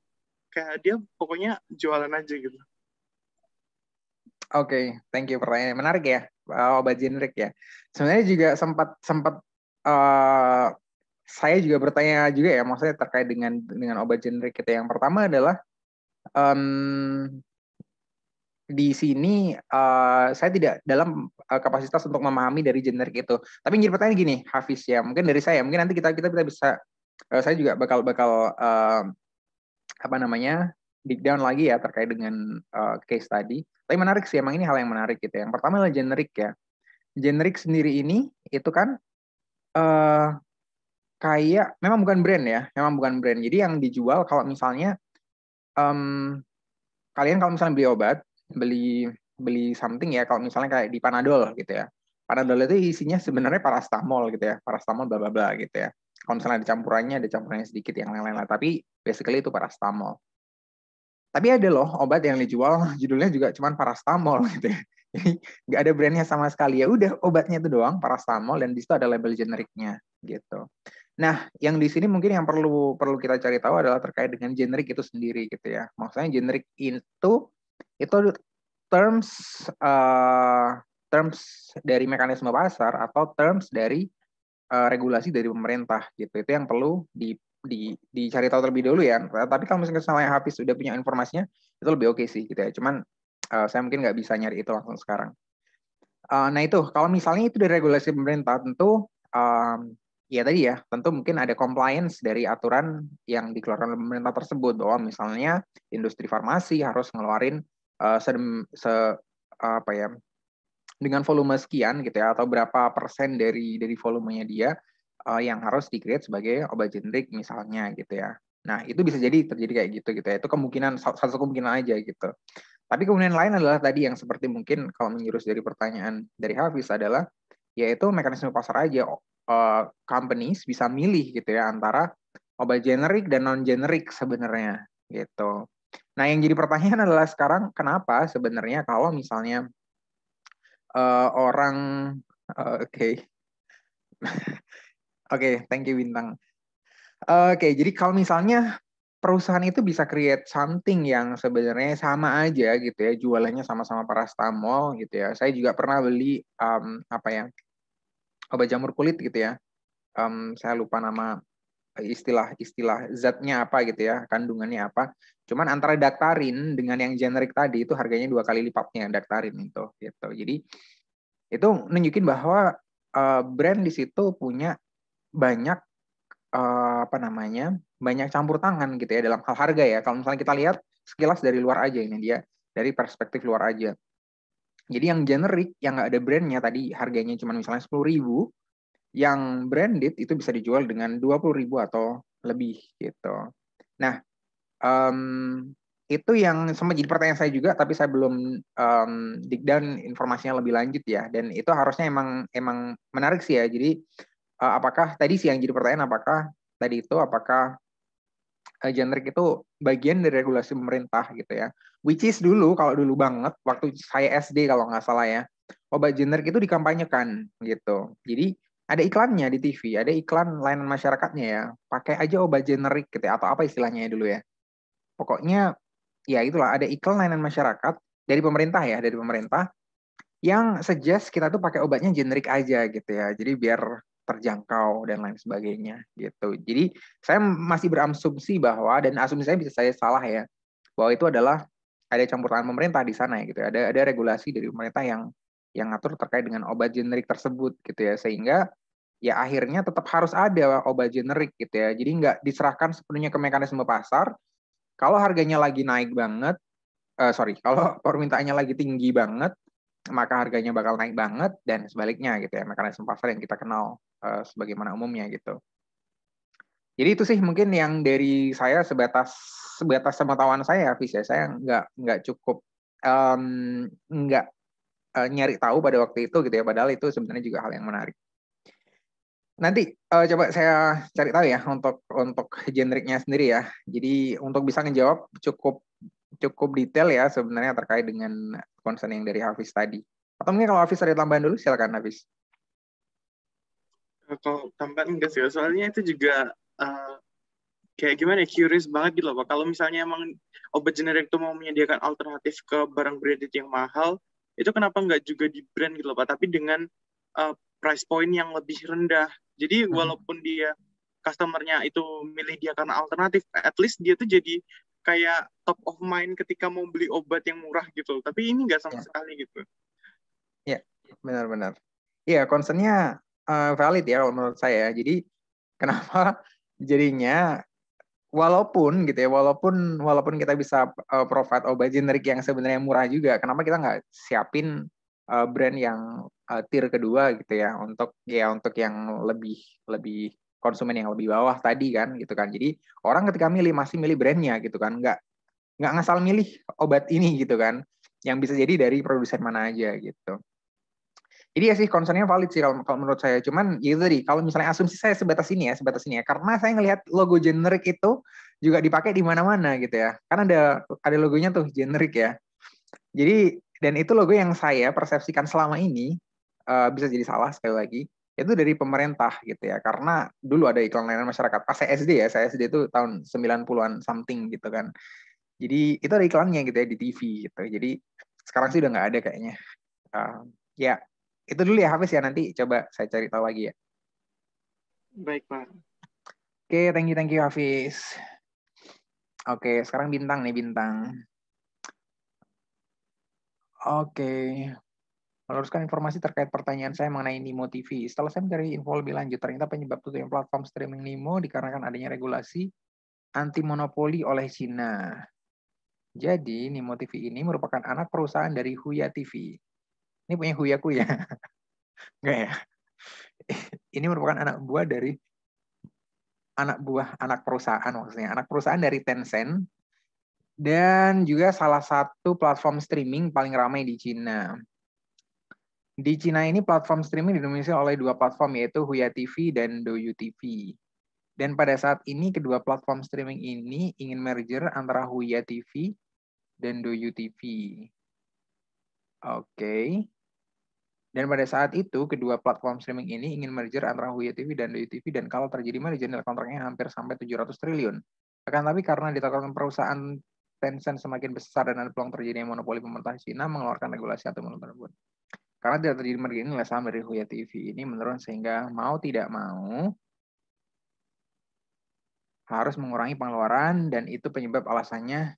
kayak dia pokoknya jualan aja gitu? Oke, thank you, pertanyaan menarik ya, obat generik ya. Sebenarnya juga sempat saya juga bertanya juga ya, maksudnya terkait dengan obat generik kita. Yang pertama adalah di sini saya tidak dalam kapasitas untuk memahami dari generik itu. Tapi yang jadi pertanyaan gini, Hafiz ya, mungkin dari saya, mungkin nanti kita bisa, saya juga bakal apa namanya, dig down lagi ya terkait dengan case tadi. Tapi menarik sih, emang ini hal yang menarik gitu. Yang pertama adalah generik ya. Generik sendiri ini itu kan kayak memang bukan brand ya, memang bukan brand. Jadi yang dijual kalau misalnya kalian kalau misalnya beli obat, beli something ya, kalau misalnya kayak di Panadol gitu ya. Panadol itu isinya sebenarnya paracetamol gitu ya, paracetamol bla bla bla gitu ya. Kalau misalnya ada campurannya sedikit yang lain-lain lah, tapi basically itu paracetamol. Tapi ada loh obat yang dijual judulnya juga cuma paracetamol gitu ya. Jadi nggak ada brandnya sama sekali, ya udah obatnya itu doang paracetamol dan di situ ada label generiknya gitu. Nah, yang di sini mungkin yang perlu kita cari tahu adalah terkait dengan generik itu sendiri gitu ya. Maksudnya generik itu terms terms dari mekanisme pasar atau terms dari regulasi dari pemerintah gitu. Itu yang perlu dicari tahu terlebih dahulu ya. Tapi kalau misalnya yang Hafiz sudah punya informasinya, itu lebih oke sih gitu ya. Cuman saya mungkin nggak bisa nyari itu langsung sekarang. Nah itu, kalau misalnya itu dari regulasi pemerintah, tentu ya tadi ya, tentu mungkin ada compliance dari aturan yang dikeluarkan oleh pemerintah tersebut, bahwa misalnya industri farmasi harus ngeluarin apa ya, dengan volume sekian gitu ya, atau berapa persen dari volumenya dia yang harus di-create sebagai obat generik misalnya gitu ya. Nah itu bisa jadi terjadi kayak gitu ya. Itu kemungkinan, satu kemungkinan aja gitu. Tapi kemudian lain adalah tadi yang seperti mungkin kalau menjurus dari pertanyaan dari Hafiz adalah yaitu mekanisme pasar aja. Companies bisa milih gitu ya antara obat generik dan non generik sebenarnya gitu. Nah yang jadi pertanyaan adalah sekarang kenapa sebenarnya kalau misalnya orang oke, thank you Bintang. Oke, jadi kalau misalnya perusahaan itu bisa create something yang sebenarnya sama aja gitu ya, jualannya sama-sama paracetamol gitu ya. Saya juga pernah beli apa ya, obat jamur kulit gitu ya. Saya lupa nama istilah zatnya apa gitu ya, kandungannya apa. Cuman antara Daktarin dengan yang generik tadi itu harganya 2 kali lipatnya Daktarin itu gitu. Jadi itu nunjukin bahwa brand di situ punya banyak apa namanya, banyak campur tangan gitu ya dalam hal harga ya. Kalau misalnya kita lihat sekilas dari luar aja, ini dia dari perspektif luar aja. Jadi yang generik yang nggak ada brandnya tadi harganya cuma misalnya 10.000, yang branded itu bisa dijual dengan 20.000 atau lebih gitu. Nah, itu yang sempat jadi pertanyaan saya juga, tapi saya belum dig down informasinya lebih lanjut ya. Dan itu harusnya emang menarik sih ya. Jadi apakah tadi sih yang jadi pertanyaan, apakah generic itu bagian dari regulasi pemerintah gitu ya. Which is dulu, kalau dulu banget, waktu saya SD kalau nggak salah ya, obat generic itu dikampanyekan gitu. Jadi ada iklannya di TV, ada iklan layanan masyarakatnya ya. Pakai aja obat generic gitu ya, atau apa istilahnya ya dulu ya. Pokoknya ya itulah, ada iklan layanan masyarakat dari pemerintah ya, dari pemerintah yang suggest kita tuh pakai obatnya generik aja gitu ya. Jadi biar terjangkau dan lain sebagainya gitu. Jadi saya masih berasumsi bahwa, dan asumsi saya bisa saya salah ya, bahwa itu adalah ada campur tangan pemerintah di sana ya gitu. Ada regulasi dari pemerintah yang ngatur terkait dengan obat generik tersebut gitu ya, sehingga ya akhirnya tetap harus ada obat generik gitu ya. Jadi nggak diserahkan sepenuhnya ke mekanisme pasar. Kalau harganya lagi naik banget, kalau permintaannya lagi tinggi banget, maka harganya bakal naik banget, dan sebaliknya gitu ya, mekanisme pasar yang kita kenal sebagaimana umumnya gitu. Jadi itu sih mungkin yang dari saya sebatas pengetahuan saya, Hafiz ya. Saya nggak cukup nggak nyari tahu pada waktu itu gitu ya, padahal itu sebenarnya juga hal yang menarik. Nanti coba saya cari tahu ya untuk generiknya sendiri ya. Jadi untuk bisa ngejawab cukup detail ya sebenarnya terkait dengan concern yang dari Hafiz tadi. Atau mungkin kalau Hafiz ada tambahan dulu, silakan Hafiz. Kalau tambahan enggak sih, soalnya itu juga kayak gimana ya, curious banget gitu loh Pak. Kalau misalnya emang obat generik itu mau menyediakan alternatif ke barang branded yang mahal, itu kenapa nggak juga di brand gitu loh Pak, tapi dengan price point yang lebih rendah. Jadi walaupun dia customernya itu milih dia karena alternatif, at least dia tuh jadi kayak top of mind ketika mau beli obat yang murah gitu. Tapi ini nggak sama sekali gitu. Ya, benar-benar. Iya, concern-nya valid ya kalau menurut saya. Jadi kenapa jadinya walaupun gitu ya, walaupun kita bisa provide obat generik yang sebenarnya murah juga, kenapa kita nggak siapin brand yang tier kedua gitu ya, untuk yang lebih konsumen yang lebih bawah tadi kan gitu kan. Jadi orang ketika masih milih brandnya gitu kan, nggak ngasal milih obat ini gitu kan, yang bisa jadi dari produsen mana aja gitu. Jadi ya sih concernnya valid sih kalau menurut saya. Cuman ya itu tadi, kalau misalnya asumsi saya sebatas ini ya. Karena saya ngelihat logo generik itu juga dipakai di mana-mana gitu ya. Kan ada logonya tuh generik ya. Jadi dan itu logo yang saya persepsikan selama ini bisa jadi salah sekali lagi. Itu dari pemerintah gitu ya. Karena dulu ada iklan layanan masyarakat. Pas saya SD ya, saya SD itu tahun 90-an something gitu kan. Jadi itu ada iklannya gitu ya di TV gitu. Jadi sekarang sih udah nggak ada kayaknya. Ya, itu dulu ya Hafiz ya, nanti coba saya cari tahu lagi ya. Baik Pak. Oke, thank you Hafiz. Oke, sekarang Bintang nih, Bintang. Oke. Meluruskan informasi terkait pertanyaan saya mengenai Nimo TV. Setelah saya mencari info lebih lanjut, ternyata penyebab tutupnya platform streaming Nimo dikarenakan adanya regulasi anti monopoli oleh Cina. Jadi, Nimo TV ini merupakan anak perusahaan dari Huya TV. Ini punya Huyaku ya? Enggak ya? Ini merupakan anak buah anak perusahaan maksudnya. Anak perusahaan dari Tencent dan juga salah satu platform streaming paling ramai di Cina. Di Cina ini platform streaming didominasi oleh dua platform, yaitu Huya TV dan Douyu TV. Dan pada saat ini kedua platform streaming ini ingin merger antara Huya TV dan Douyu TV. Oke. Dan pada saat itu kedua platform streaming ini ingin merger antara Huya TV dan Douyu TV, dan kalau terjadi merger nilai kontraknya hampir sampai 700 triliun. Akan tapi karena ditakutkan perusahaan Tencent semakin besar dan ada peluang terjadinya monopoli pemerintah Cina mengeluarkan regulasi atau tersebut. Karena tidak terjadi merger ini, nilai saham dari Huya TV ini menurun sehingga mau tidak mau harus mengurangi pengeluaran, dan itu penyebab alasannya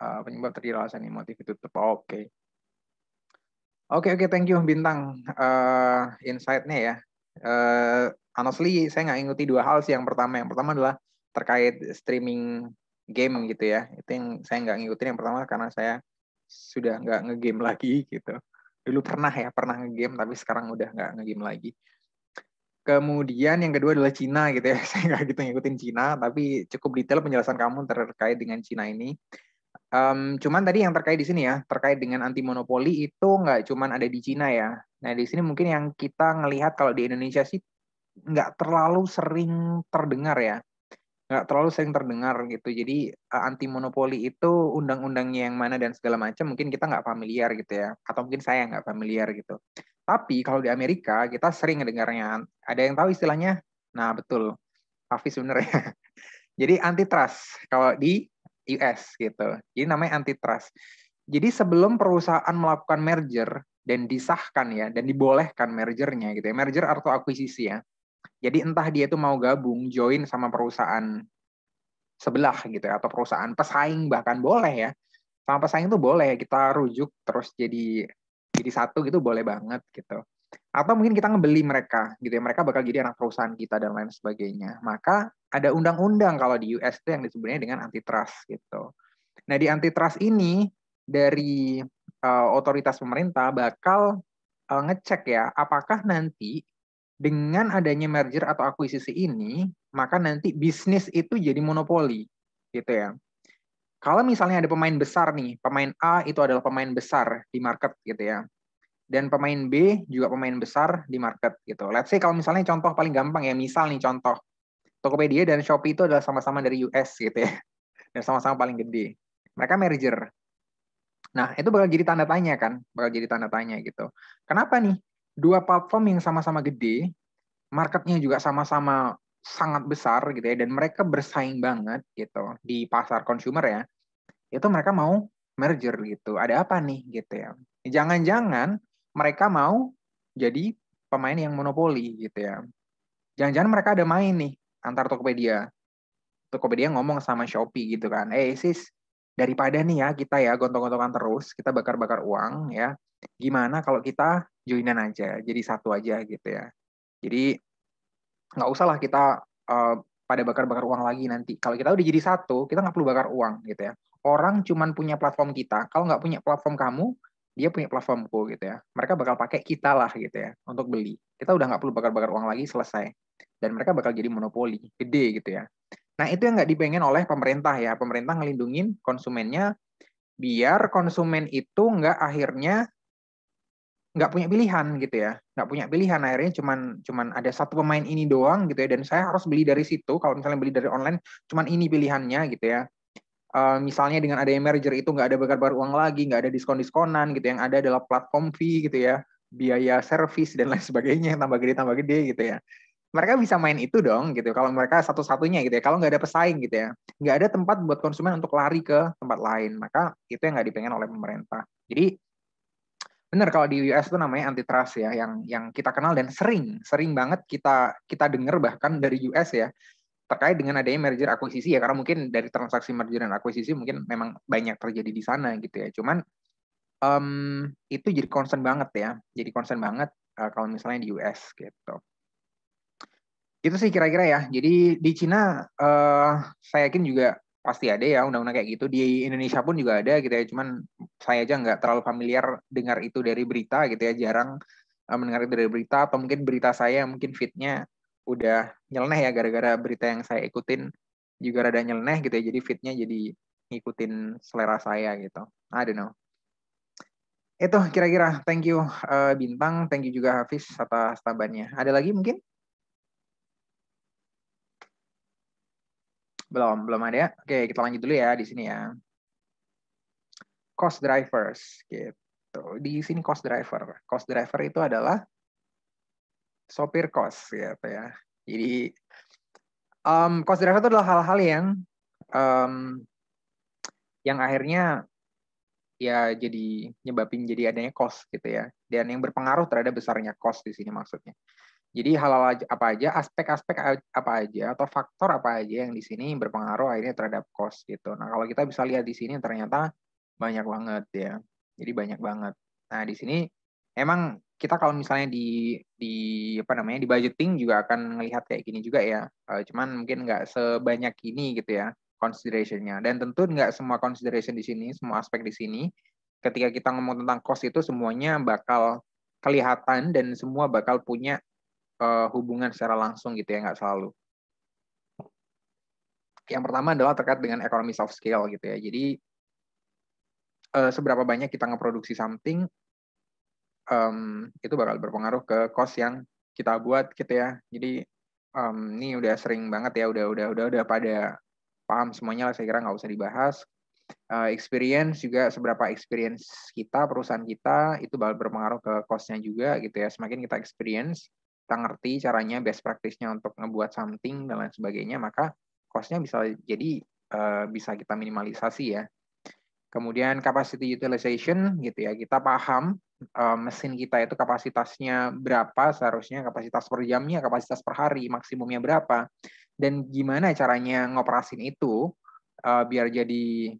penyebab terjadi alasan ini motif itu tutup. Oke, thank you Bintang insight-nya ya. Honestly, saya nggak ngikuti dua hal sih. Yang pertama adalah terkait streaming game gitu ya. Itu yang saya nggak ngikutin. Yang pertama karena saya sudah nggak ngegame lagi gitu. Dulu pernah ngegame, tapi sekarang udah nggak ngegame lagi. Kemudian yang kedua adalah Cina gitu ya. Saya nggak gitu ngikutin Cina, tapi cukup detail penjelasan kamu terkait dengan Cina ini. Cuman tadi yang terkait di sini ya, terkait dengan anti monopoli itu nggak cuman ada di Cina ya. Nah di sini mungkin yang kita ngelihat kalau di Indonesia sih nggak terlalu sering terdengar ya, nggak terlalu sering terdengar gitu. Jadi anti monopoli itu undang-undangnya yang mana dan segala macam mungkin kita nggak familiar gitu ya, atau mungkin saya nggak familiar gitu. Tapi kalau di Amerika kita sering ngedengarnya. Ada yang tahu istilahnya? Nah betul, Hafiz bener ya. Jadi antitrust kalau di US gitu. Jadi namanya antitrust. Jadi sebelum perusahaan melakukan merger dan disahkan ya dan dibolehkan mergernya gitu ya. Merger atau akuisisi ya. Jadi entah dia itu mau gabung, join sama perusahaan sebelah gitu ya, atau perusahaan pesaing bahkan boleh ya. Sama pesaing itu boleh kita rujuk terus jadi satu gitu boleh banget gitu. Atau mungkin kita ngebeli mereka gitu ya, mereka bakal jadi anak perusahaan kita dan lain sebagainya. Maka ada undang-undang kalau di US itu yang disebutnya dengan antitrust gitu. Nah di antitrust ini dari otoritas pemerintah bakal ngecek ya apakah nanti dengan adanya merger atau akuisisi ini maka nanti bisnis itu jadi monopoli gitu ya. Kalau misalnya ada pemain besar nih, pemain A itu adalah pemain besar di market gitu ya. Dan pemain B juga pemain besar di market gitu. Let's say kalau misalnya contoh paling gampang ya, misal nih contoh, Tokopedia dan Shopee itu adalah sama-sama dari US gitu ya. Dan sama-sama paling gede. Mereka merger. Nah, itu bakal jadi tanda tanya kan? Bakal jadi tanda tanya gitu. Kenapa nih? Dua platform yang sama-sama gede, marketnya juga sama-sama sangat besar gitu ya, dan mereka bersaing banget gitu di pasar consumer ya, itu mereka mau merger gitu. Ada apa nih gitu ya? Jangan-jangan mereka mau jadi pemain yang monopoli gitu ya. Jangan-jangan mereka ada main nih antar Tokopedia. Tokopedia ngomong sama Shopee gitu kan. Sis, daripada nih ya kita ya gontok-gontokan terus, kita bakar-bakar uang ya. Gimana kalau kita joinan aja, jadi satu aja gitu ya. Jadi nggak usah lah kita pada bakar-bakar uang lagi nanti. Kalau kita udah jadi satu, kita nggak perlu bakar uang gitu ya. Orang cuman punya platform kita. Kalau nggak punya platform kamu, dia punya platformku gitu ya. Mereka bakal pakai kita lah gitu ya untuk beli. Kita udah nggak perlu bakar-bakar uang lagi, selesai. Dan mereka bakal jadi monopoli, gede gitu ya. Nah itu yang nggak dipengen oleh pemerintah ya. Pemerintah ngelindungin konsumennya biar konsumen itu nggak akhirnya nggak punya pilihan gitu ya, nggak punya pilihan, akhirnya cuman ada satu pemain ini doang gitu ya, dan saya harus beli dari situ. Kalau misalnya beli dari online cuman ini pilihannya gitu ya. Misalnya dengan adanya merger itu nggak ada bakar-bakar uang lagi, nggak ada diskon-diskonan gitu, yang ada adalah platform fee gitu ya, biaya service dan lain sebagainya yang tambah gede gitu ya. Mereka bisa main itu dong gitu kalau mereka satu-satunya gitu ya, kalau nggak ada pesaing gitu ya, nggak ada tempat buat konsumen untuk lari ke tempat lain, maka itu yang nggak dipengen oleh pemerintah. Jadi benar, kalau di US itu namanya antitrust ya, yang kita kenal dan sering banget kita dengar bahkan dari US ya, terkait dengan adanya merger akuisisi ya, karena mungkin dari transaksi merger dan akuisisi mungkin memang banyak terjadi di sana gitu ya. Cuman itu jadi concern banget ya, jadi concern banget kalau misalnya di US gitu. Itu sih kira-kira ya. Jadi di Cina saya yakin juga pasti ada ya undang-undang kayak gitu. Di Indonesia pun juga ada gitu ya. Cuman saya aja nggak terlalu familiar dengar itu dari berita gitu ya. Jarang mendengar itu dari berita, atau mungkin berita saya mungkin feed-nya udah nyeleneh ya, gara-gara berita yang saya ikutin juga rada nyeleneh gitu ya. Jadi feed-nya jadi ngikutin selera saya gitu. I don't know. Itu kira-kira. Thank you Bintang, thank you juga Hafiz atas tambahannya. Ada lagi mungkin? Belum ada. Oke, kita lanjut dulu ya di sini ya. Cost drivers gitu. Di sini cost driver. Cost driver itu adalah sopir kos gitu ya. Jadi cost driver itu adalah hal-hal yang akhirnya ya jadi nyebabin jadi adanya cost gitu ya. Dan yang berpengaruh terhadap besarnya cost di sini maksudnya. Jadi hal-hal apa aja, aspek-aspek apa aja, atau faktor apa aja yang di sini berpengaruh akhirnya terhadap cost gitu. Nah, kalau kita bisa lihat di sini ternyata banyak banget ya. Jadi banyak banget. Nah, di sini emang kita kalau misalnya di apa namanya di budgeting juga akan melihat kayak gini juga ya. Cuman mungkin nggak sebanyak ini gitu ya consideration-nya. Dan tentu nggak semua consideration di sini, semua aspek di sini. Ketika kita ngomong tentang cost itu semuanya bakal kelihatan dan semua bakal punya hubungan secara langsung gitu ya, nggak selalu. Yang pertama adalah terkait dengan economies of scale gitu ya. Jadi seberapa banyak kita ngeproduksi something, itu bakal berpengaruh ke cost yang kita buat gitu ya. Jadi ini udah sering banget ya, udah pada paham semuanya lah, saya kira nggak usah dibahas. Experience juga, seberapa experience kita, perusahaan kita, itu bakal berpengaruh ke cost-nya juga gitu ya. Semakin kita experience, kita ngerti caranya, best practice-nya untuk ngebuat something dan lain sebagainya, maka cost-nya bisa jadi bisa kita minimalisasi ya. Kemudian capacity utilization gitu ya, kita paham mesin kita itu kapasitasnya berapa, seharusnya kapasitas per jamnya, kapasitas per hari, maksimumnya berapa, dan gimana caranya ngoperasin itu biar jadi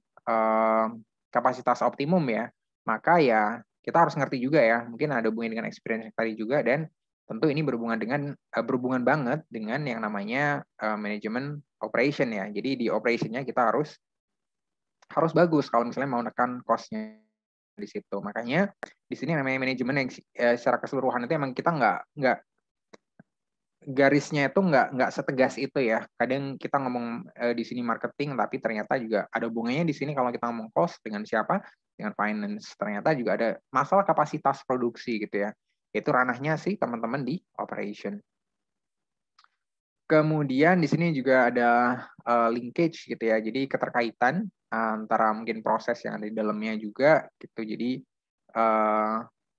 kapasitas optimum ya. Maka ya kita harus ngerti juga ya, mungkin ada hubungan dengan experience tadi juga, dan tentu ini berhubungan banget dengan yang namanya manajemen operation ya. Jadi di operationnya kita harus bagus kalau misalnya mau nekan cost-nya di situ. Makanya di sini namanya manajemen yang secara keseluruhan itu emang kita nggak garisnya itu nggak setegas itu ya. Kadang kita ngomong di sini marketing, tapi ternyata juga ada hubungannya di sini kalau kita ngomong cost dengan siapa, dengan finance. Ternyata juga ada masalah kapasitas produksi gitu ya. Itu ranahnya sih teman-teman di operation. Kemudian di sini juga ada linkage gitu ya. Jadi keterkaitan antara mungkin proses yang ada di dalamnya juga gitu. Jadi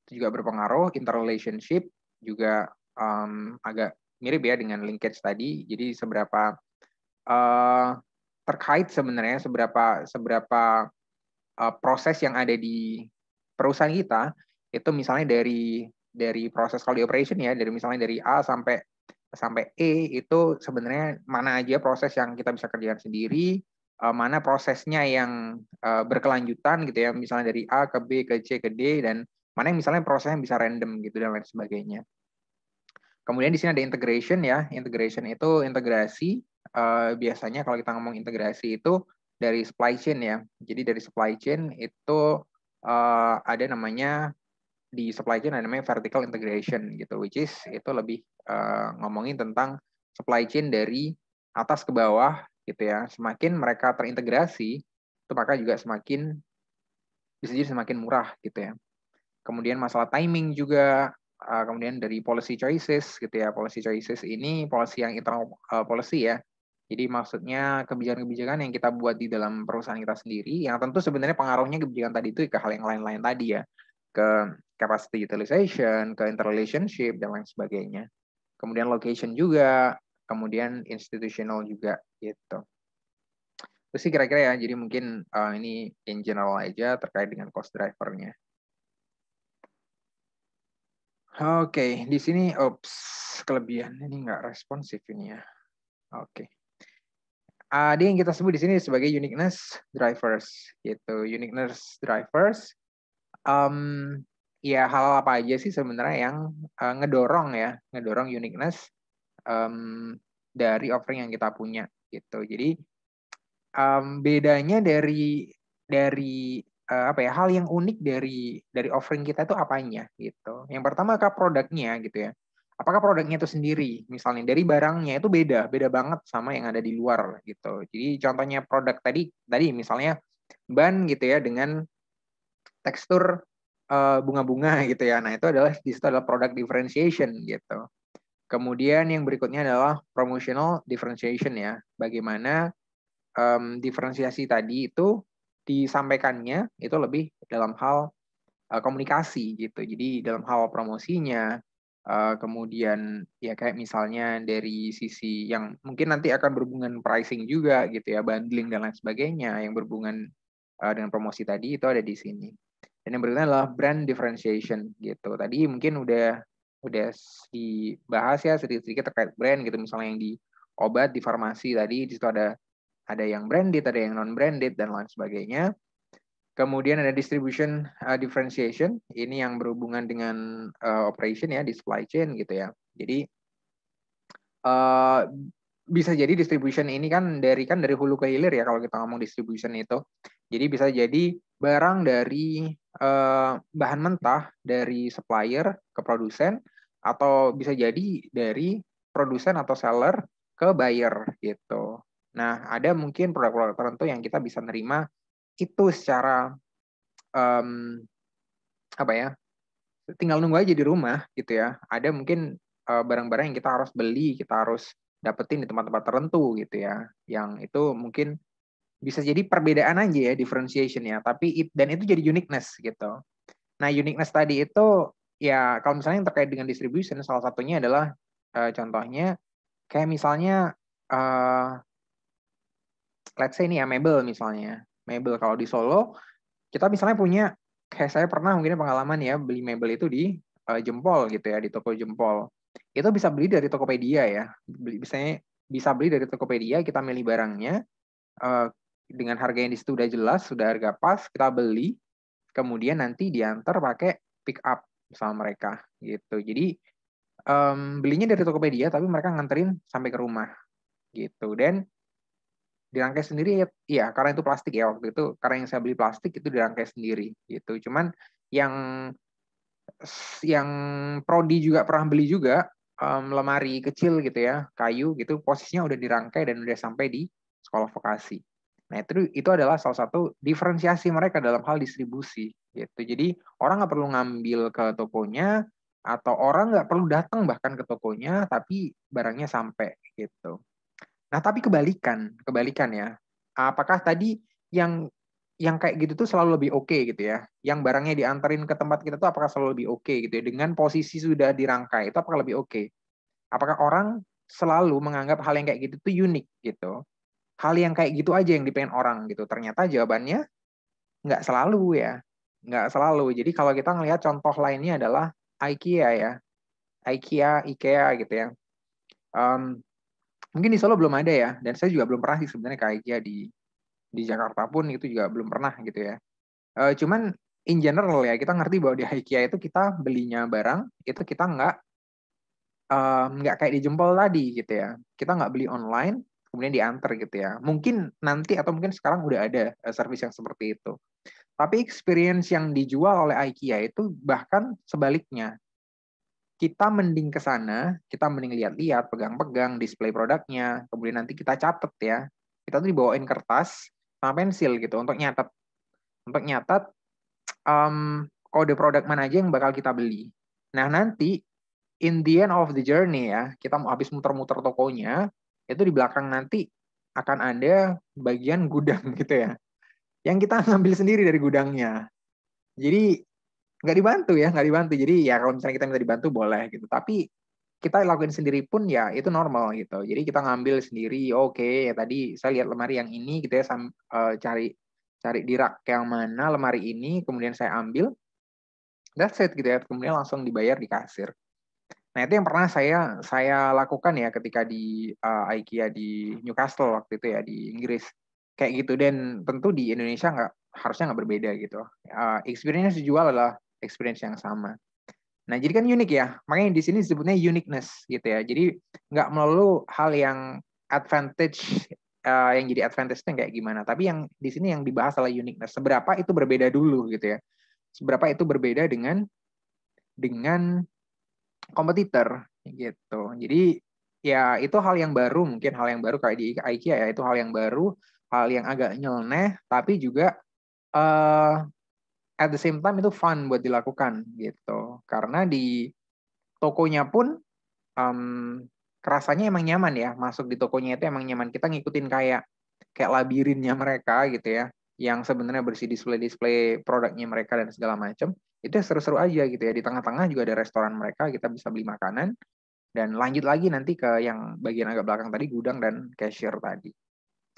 itu juga berpengaruh. Interrelationship juga agak mirip ya dengan linkage tadi. Jadi seberapa terkait sebenarnya, seberapa proses yang ada di perusahaan kita itu misalnya dari proses kalau di operation ya, dari misalnya dari A sampai E itu sebenarnya mana aja proses yang kita bisa kerjakan sendiri, mana prosesnya yang berkelanjutan gitu ya, misalnya dari A ke B ke C ke D, dan mana yang misalnya prosesnya bisa random gitu dan lain sebagainya. Kemudian di sini ada integration ya. Integration itu integrasi. Biasanya kalau kita ngomong integrasi itu dari supply chain ya. Jadi dari supply chain itu ada namanya, di supply chain ada namanya vertical integration gitu, which is itu lebih ngomongin tentang supply chain dari atas ke bawah gitu ya. Semakin mereka terintegrasi, itu maka juga bisa jadi semakin murah gitu ya. Kemudian masalah timing juga, kemudian dari policy choices gitu ya. Policy choices ini policy yang internal policy ya. Jadi maksudnya kebijakan-kebijakan yang kita buat di dalam perusahaan kita sendiri, yang tentu sebenarnya pengaruhnya kebijakan tadi itu ke hal yang lain-lain tadi ya, ke capacity utilization, ke interrelationship, dan lain sebagainya. Kemudian location juga, kemudian institutional juga gitu. Itu sih kira-kira ya, jadi mungkin ini in general aja terkait dengan cost driver-nya. Oke, di sini kelebihan ini nggak responsif ini ya. Oke. Ada yang kita sebut di sini sebagai uniqueness drivers gitu. Uniqueness drivers, ya hal apa aja sih sebenarnya yang ngedorong uniqueness dari offering yang kita punya gitu. Jadi bedanya dari hal yang unik dari offering kita itu apanya gitu. Yang pertama ke produknya gitu ya. Apakah produknya itu sendiri, misalnya dari barangnya itu beda banget sama yang ada di luar gitu. Jadi contohnya produk tadi misalnya ban gitu ya dengan tekstur bunga-bunga gitu ya. Nah, di situ adalah product differentiation gitu. Kemudian yang berikutnya adalah promotional differentiation ya. Bagaimana diferensiasi tadi itu disampaikannya itu lebih dalam hal komunikasi gitu. Jadi dalam hal promosinya, kemudian ya kayak misalnya dari sisi yang mungkin nanti akan berhubungan pricing juga gitu ya, bundling dan lain sebagainya yang berhubungan dengan promosi tadi itu ada di sini. Dan yang berikutnya adalah brand differentiation gitu. Tadi mungkin udah dibahas ya sedikit-sedikit terkait brand gitu, misalnya yang di obat, di farmasi tadi di situ ada yang branded, ada yang non-branded, dan lain sebagainya. Kemudian ada distribution differentiation, ini yang berhubungan dengan operation ya, di supply chain gitu ya. Jadi bisa jadi distribution ini kan dari hulu ke hilir ya kalau kita ngomong distribution itu. Jadi bisa jadi barang dari bahan mentah dari supplier ke produsen, atau bisa jadi dari produsen atau seller ke buyer gitu. Nah, ada mungkin produk-produk tertentu yang kita bisa nerima itu secara apa ya? Tinggal nunggu aja di rumah gitu ya. Ada mungkin barang-barang yang kita harus beli, kita harus dapetin di tempat-tempat tertentu gitu ya. Yang itu mungkin bisa jadi perbedaan aja ya, differentiation ya. Tapi dan itu jadi uniqueness gitu. Nah, uniqueness tadi itu ya kalau misalnya yang terkait dengan distribution, salah satunya adalah contohnya kayak misalnya let's say nih ya mebel misalnya. Mebel kalau di Solo kita misalnya punya, kayak saya pernah mungkin pengalaman ya beli mebel itu di Jempol gitu ya, di toko Jempol. Itu bisa beli dari Tokopedia ya. Bisa beli dari Tokopedia, kita milih barangnya uh, dengan harga yang di situ udah jelas, sudah harga pas, kita beli, kemudian nanti diantar pakai pick up sama mereka gitu. Jadi belinya dari Tokopedia tapi mereka nganterin sampai ke rumah gitu. Dan dirangkai sendiri ya karena itu plastik ya, waktu itu karena yang saya beli plastik itu dirangkai sendiri gitu. Cuman yang Prodi juga pernah beli juga lemari kecil gitu ya, kayu gitu, posisinya udah dirangkai dan udah sampai di sekolah vokasi. Nah, itu adalah salah satu diferensiasi mereka dalam hal distribusi gitu. Jadi orang nggak perlu ngambil ke tokonya, atau orang nggak perlu datang bahkan ke tokonya, tapi barangnya sampai gitu. Nah, tapi kebalikan ya. Apakah tadi yang kayak gitu tuh selalu lebih oke gitu ya? Yang barangnya diantarin ke tempat kita tuh apakah selalu lebih oke gitu ya? Dengan posisi sudah dirangkai, itu apakah lebih oke? Apakah orang selalu menganggap hal yang kayak gitu tuh unik gitu? Hal yang kayak gitu aja yang dipengen orang gitu. Ternyata jawabannya nggak selalu ya. Nggak selalu. Jadi kalau kita ngelihat contoh lainnya adalah IKEA ya. IKEA gitu ya. Mungkin di Solo belum ada ya, dan saya juga belum pernah sih sebenarnya ke IKEA di Jakarta pun itu juga belum pernah gitu ya. Cuman in general ya, kita ngerti bahwa di IKEA itu kita belinya barang itu kita nggak kayak di Jempol tadi gitu ya. Kita nggak beli online kemudian diantar gitu ya. Mungkin nanti atau mungkin sekarang udah ada service yang seperti itu. Tapi experience yang dijual oleh IKEA itu bahkan sebaliknya. Kita mending ke sana, kita mending lihat-lihat, pegang-pegang, display produknya, kemudian nanti kita catat ya. Kita tuh dibawain kertas sama pensil gitu untuk nyatat. Untuk nyatat kode produk mana aja yang bakal kita beli. Nah, nanti in the end of the journey ya, kita mau habis muter-muter tokonya, itu di belakang nanti akan ada bagian gudang gitu ya. Yang kita ngambil sendiri dari gudangnya. Jadi nggak dibantu. Jadi ya kalau misalnya kita minta dibantu boleh gitu. Tapi kita lakuin sendiri pun ya itu normal gitu. Jadi kita ngambil sendiri, oke, ya tadi saya lihat lemari yang ini gitu ya, cari di rak yang mana lemari ini, kemudian saya ambil, that's it gitu ya, kemudian langsung dibayar di kasir. Nah, itu yang pernah saya lakukan ya ketika di IKEA di Newcastle waktu itu ya, di Inggris. Kayak gitu, dan tentu di Indonesia harusnya nggak berbeda gitu. Experience dijual adalah experience yang sama. Nah, jadi kan unik ya. Makanya di sini disebutnya uniqueness gitu ya. Jadi nggak melulu hal yang advantage, yang jadi advantage itu kayak gimana. Tapi yang di sini yang dibahas adalah uniqueness. Seberapa itu berbeda dulu gitu ya. Seberapa itu berbeda dengan kompetitor gitu. Jadi ya itu hal yang baru, mungkin hal yang baru kayak di IKEA ya, itu hal yang baru, hal yang agak nyeleneh, tapi juga at the same time itu fun buat dilakukan gitu. Karena di tokonya pun rasanya emang nyaman ya, masuk di tokonya itu emang nyaman. Kita ngikutin kayak labirinnya mereka gitu ya, yang sebenarnya bersih display produknya mereka dan segala macam. Itu seru-seru aja gitu ya. Di tengah-tengah juga ada restoran mereka, kita bisa beli makanan dan lanjut lagi nanti ke yang bagian agak belakang tadi, gudang dan cashier tadi.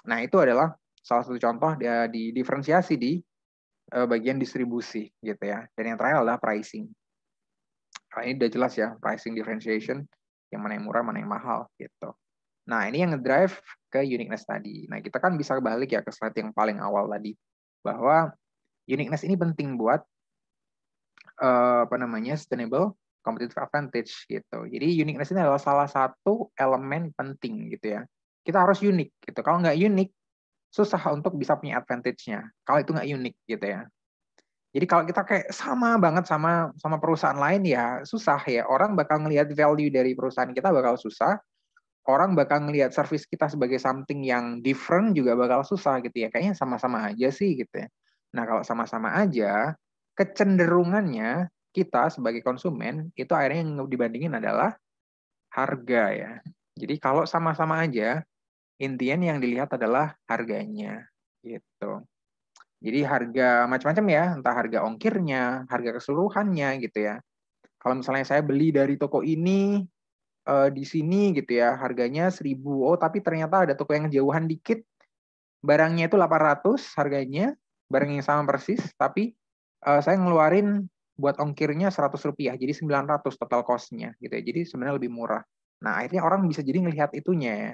Nah, itu adalah salah satu contoh di diferensiasi di bagian distribusi gitu ya. Dan yang terakhir adalah pricing. Nah, ini udah jelas ya, pricing differentiation, yang mana yang murah, mana yang mahal gitu. Nah, ini yang ngedrive ke uniqueness tadi. Nah, kita kan bisa balik ya ke slide yang paling awal tadi, bahwa uniqueness ini penting buat sustainable competitive advantage gitu. Jadi uniqueness ini adalah salah satu elemen penting gitu ya. Kita harus unik gitu. Kalau nggak unik, susah untuk bisa punya advantage-nya. Kalau itu nggak unik gitu ya. Jadi kalau kita kayak sama banget sama perusahaan lain ya susah ya. Orang bakal ngelihat value dari perusahaan kita bakal susah. Orang bakal ngelihat service kita sebagai something yang different juga bakal susah gitu ya. Kayaknya sama-sama aja sih gitu ya. Nah, kalau sama-sama aja, kecenderungannya kita sebagai konsumen itu akhirnya yang dibandingin adalah harga ya. Jadi kalau sama-sama aja, intinya yang dilihat adalah harganya gitu. Jadi harga macam-macam ya, entah harga ongkirnya, harga keseluruhannya gitu ya. Kalau misalnya saya beli dari toko ini di sini gitu ya, harganya 1.000. Oh, tapi ternyata ada toko yang jauhan dikit, barangnya itu 800 harganya, barang yang sama persis, tapi saya ngeluarin buat ongkirnya Rp100, jadi 900 total cost-nya gitu ya. Jadi sebenarnya lebih murah. Nah, akhirnya orang bisa jadi ngelihat itunya ya,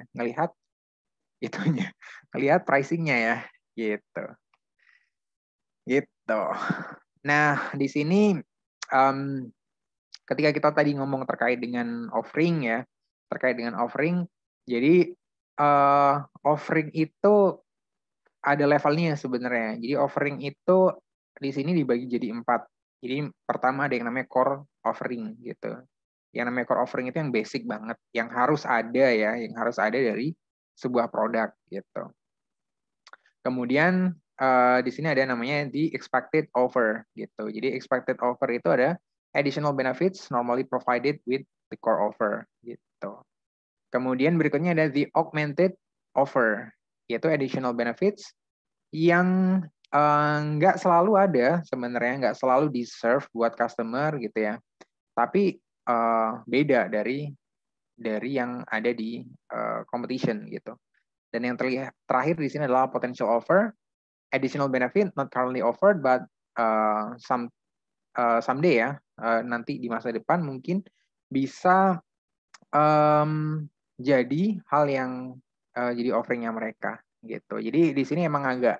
ngelihat pricing-nya ya, gitu. Gitu. Nah, di sini ketika kita tadi ngomong terkait dengan offering ya, jadi offering itu ada levelnya sebenarnya. Jadi offering itu di sini dibagi jadi 4. Jadi pertama ada yang namanya core offering gitu. Yang namanya core offering itu yang basic banget, yang harus ada ya, yang harus ada dari sebuah produk gitu. Kemudian di sini ada namanya the expected offer gitu. Jadi expected offer itu ada additional benefits normally provided with the core offer gitu. Kemudian berikutnya ada the augmented offer, yaitu additional benefits yang nggak selalu ada sebenarnya, nggak selalu di-serve buat customer gitu ya. Tapi beda dari yang ada di competition gitu. Dan yang terakhir di sini adalah potential offer, additional benefit not currently offered but someday ya, nanti di masa depan mungkin bisa jadi hal yang jadi offeringnya mereka gitu. Jadi di sini emang agak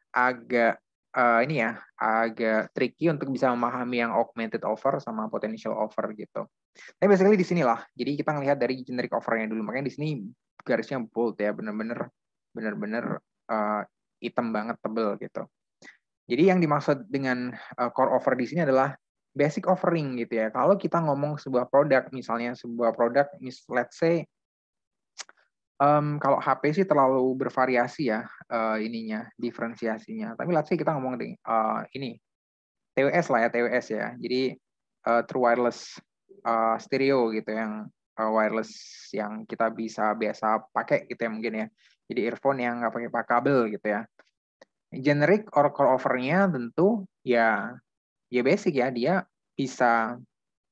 agak tricky untuk bisa memahami yang augmented offer sama potential offer gitu. Tapi basically di sinilah. Jadi kita ngelihat dari generic offernya dulu. Makanya di sini garisnya bold ya, benar-benar hitam banget, tebel gitu. Jadi yang dimaksud dengan core offer di sini adalah basic offering gitu ya. Kalau kita ngomong sebuah produk, misalnya sebuah produk, let's say kalau HP sih terlalu bervariasi ya diferensiasinya. Tapi let's say kita ngomong ini TWS lah ya, TWS ya. Jadi true wireless stereo gitu, yang wireless yang kita bisa biasa pakai gitu ya mungkin ya. Jadi earphone yang nggak pakai kabel gitu ya. Generic or core offer-nya tentu ya basic ya, dia bisa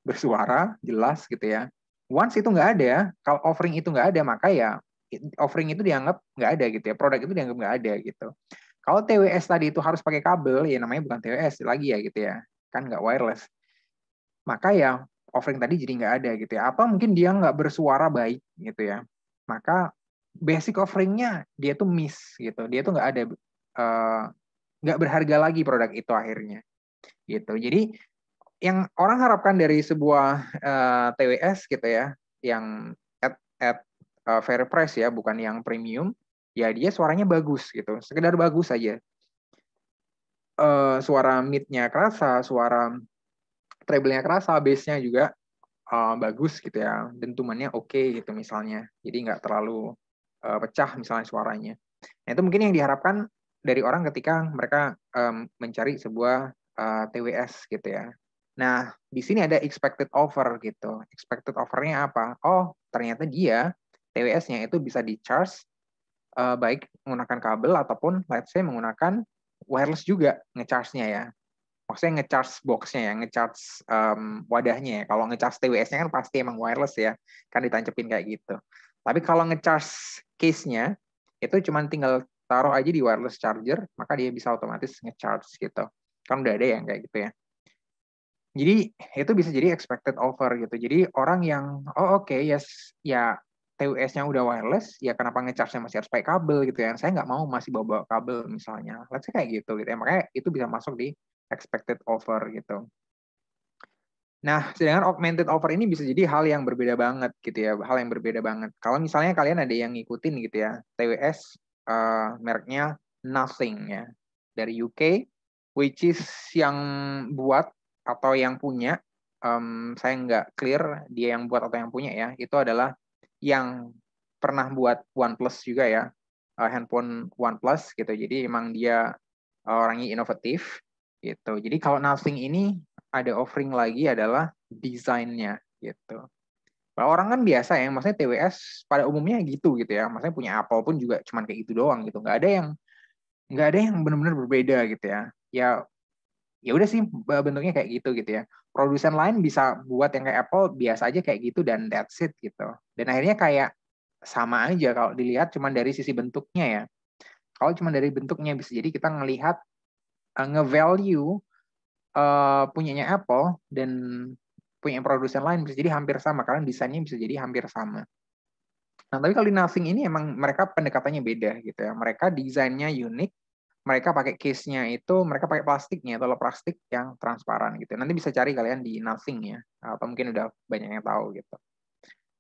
bersuara jelas gitu ya. Once itu nggak ada, kalau offering itu nggak ada, maka ya offering itu dianggap nggak ada gitu ya, produk itu dianggap nggak ada gitu. Kalau TWS tadi itu harus pakai kabel, ya namanya bukan TWS lagi ya gitu ya, kan nggak wireless. Maka ya offering tadi jadi nggak ada gitu ya. Apa mungkin dia nggak bersuara baik gitu ya. Maka basic offering-nya dia tuh miss gitu, dia tuh nggak ada, nggak berharga lagi produk itu akhirnya gitu. Jadi yang orang harapkan dari sebuah TWS gitu ya, yang at fair price ya, bukan yang premium, ya dia suaranya bagus gitu, sekedar bagus aja. Suara mid-nya kerasa, suara treble-nya kerasa, bass-nya juga bagus gitu ya, dentumannya oke gitu misalnya, jadi nggak terlalu pecah misalnya suaranya. Nah, itu mungkin yang diharapkan dari orang ketika mereka mencari sebuah TWS gitu ya. Nah, di sini ada expected offer gitu. Expected offer-nya apa? Oh, ternyata dia TWS-nya itu bisa di-charge baik menggunakan kabel ataupun let's say menggunakan wireless juga nge-charge-nya ya. Maksudnya nge-charge box-nya ya, nge-charge wadahnya ya. Kalau nge-charge TWS-nya kan pasti emang wireless ya, kan ditancapin kayak gitu. Tapi kalau nge-charge case-nya, itu cuma tinggal taruh aja di wireless charger, maka dia bisa otomatis nge-charge gitu. Kan udah ada yang kayak gitu ya. Jadi itu bisa jadi expected offer gitu. Jadi orang yang oke, yes, ya TWS-nya udah wireless, ya kenapa nge-charge-nya masih harus pakai kabel gitu ya. Saya nggak mau masih bawa kabel misalnya. Let's say kayak gitu ya. Makanya itu bisa masuk di expected offer gitu. Nah, sedangkan augmented offer ini bisa jadi hal yang berbeda banget gitu ya, hal yang berbeda banget. Kalau misalnya kalian ada yang ngikutin gitu ya, TWS mereknya Nothing ya, dari UK. which is yang buat atau yang punya, saya nggak clear dia yang buat atau yang punya ya, itu adalah yang pernah buat OnePlus juga ya, handphone OnePlus gitu. Jadi emang dia orangnya inovatif gitu. Jadi kalau Nothing ini ada offering lagi adalah desainnya gitu. Kalau orang kan biasa ya, maksudnya TWS pada umumnya gitu ya. Maksudnya punya Apple pun juga cuman kayak gitu doang gitu. Nggak ada yang benar-benar berbeda gitu ya. Ya udah sih bentuknya kayak gitu ya. Produsen lain bisa buat yang kayak Apple biasa aja kayak gitu dan that's it gitu. Dan akhirnya kayak sama aja kalau dilihat cuman dari sisi bentuknya ya. Kalau cuma dari bentuknya bisa jadi kita ngelihat nge-value punyanya Apple dan punya produsen lain bisa jadi hampir sama karena desainnya bisa jadi hampir sama. Nah, tapi kalau di Nothing ini emang mereka pendekatannya beda gitu ya. Mereka desainnya unik, mereka pakai case-nya itu, mereka pakai plastiknya atau plastik yang transparan gitu. Nanti bisa cari kalian di Nothing ya, atau mungkin udah banyak yang tahu gitu.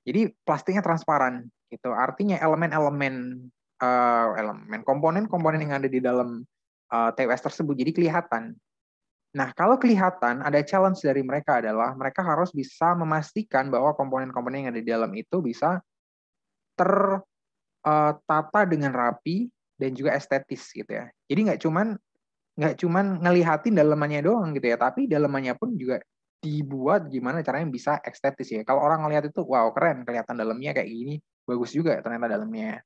Jadi plastiknya transparan gitu. Artinya elemen-elemen komponen-komponen yang ada di dalam TWS tersebut jadi kelihatan. Nah, kalau kelihatan, ada challenge dari mereka adalah mereka harus bisa memastikan bahwa komponen-komponen yang ada di dalam itu bisa tertata dengan rapi dan juga estetis gitu ya. Jadi nggak cuman ngelihatin dalamannya doang gitu ya, tapi dalamannya pun juga dibuat gimana caranya bisa estetis ya. Kalau orang ngelihat itu, wow keren, kelihatan dalamnya kayak gini, bagus juga ternyata dalamnya.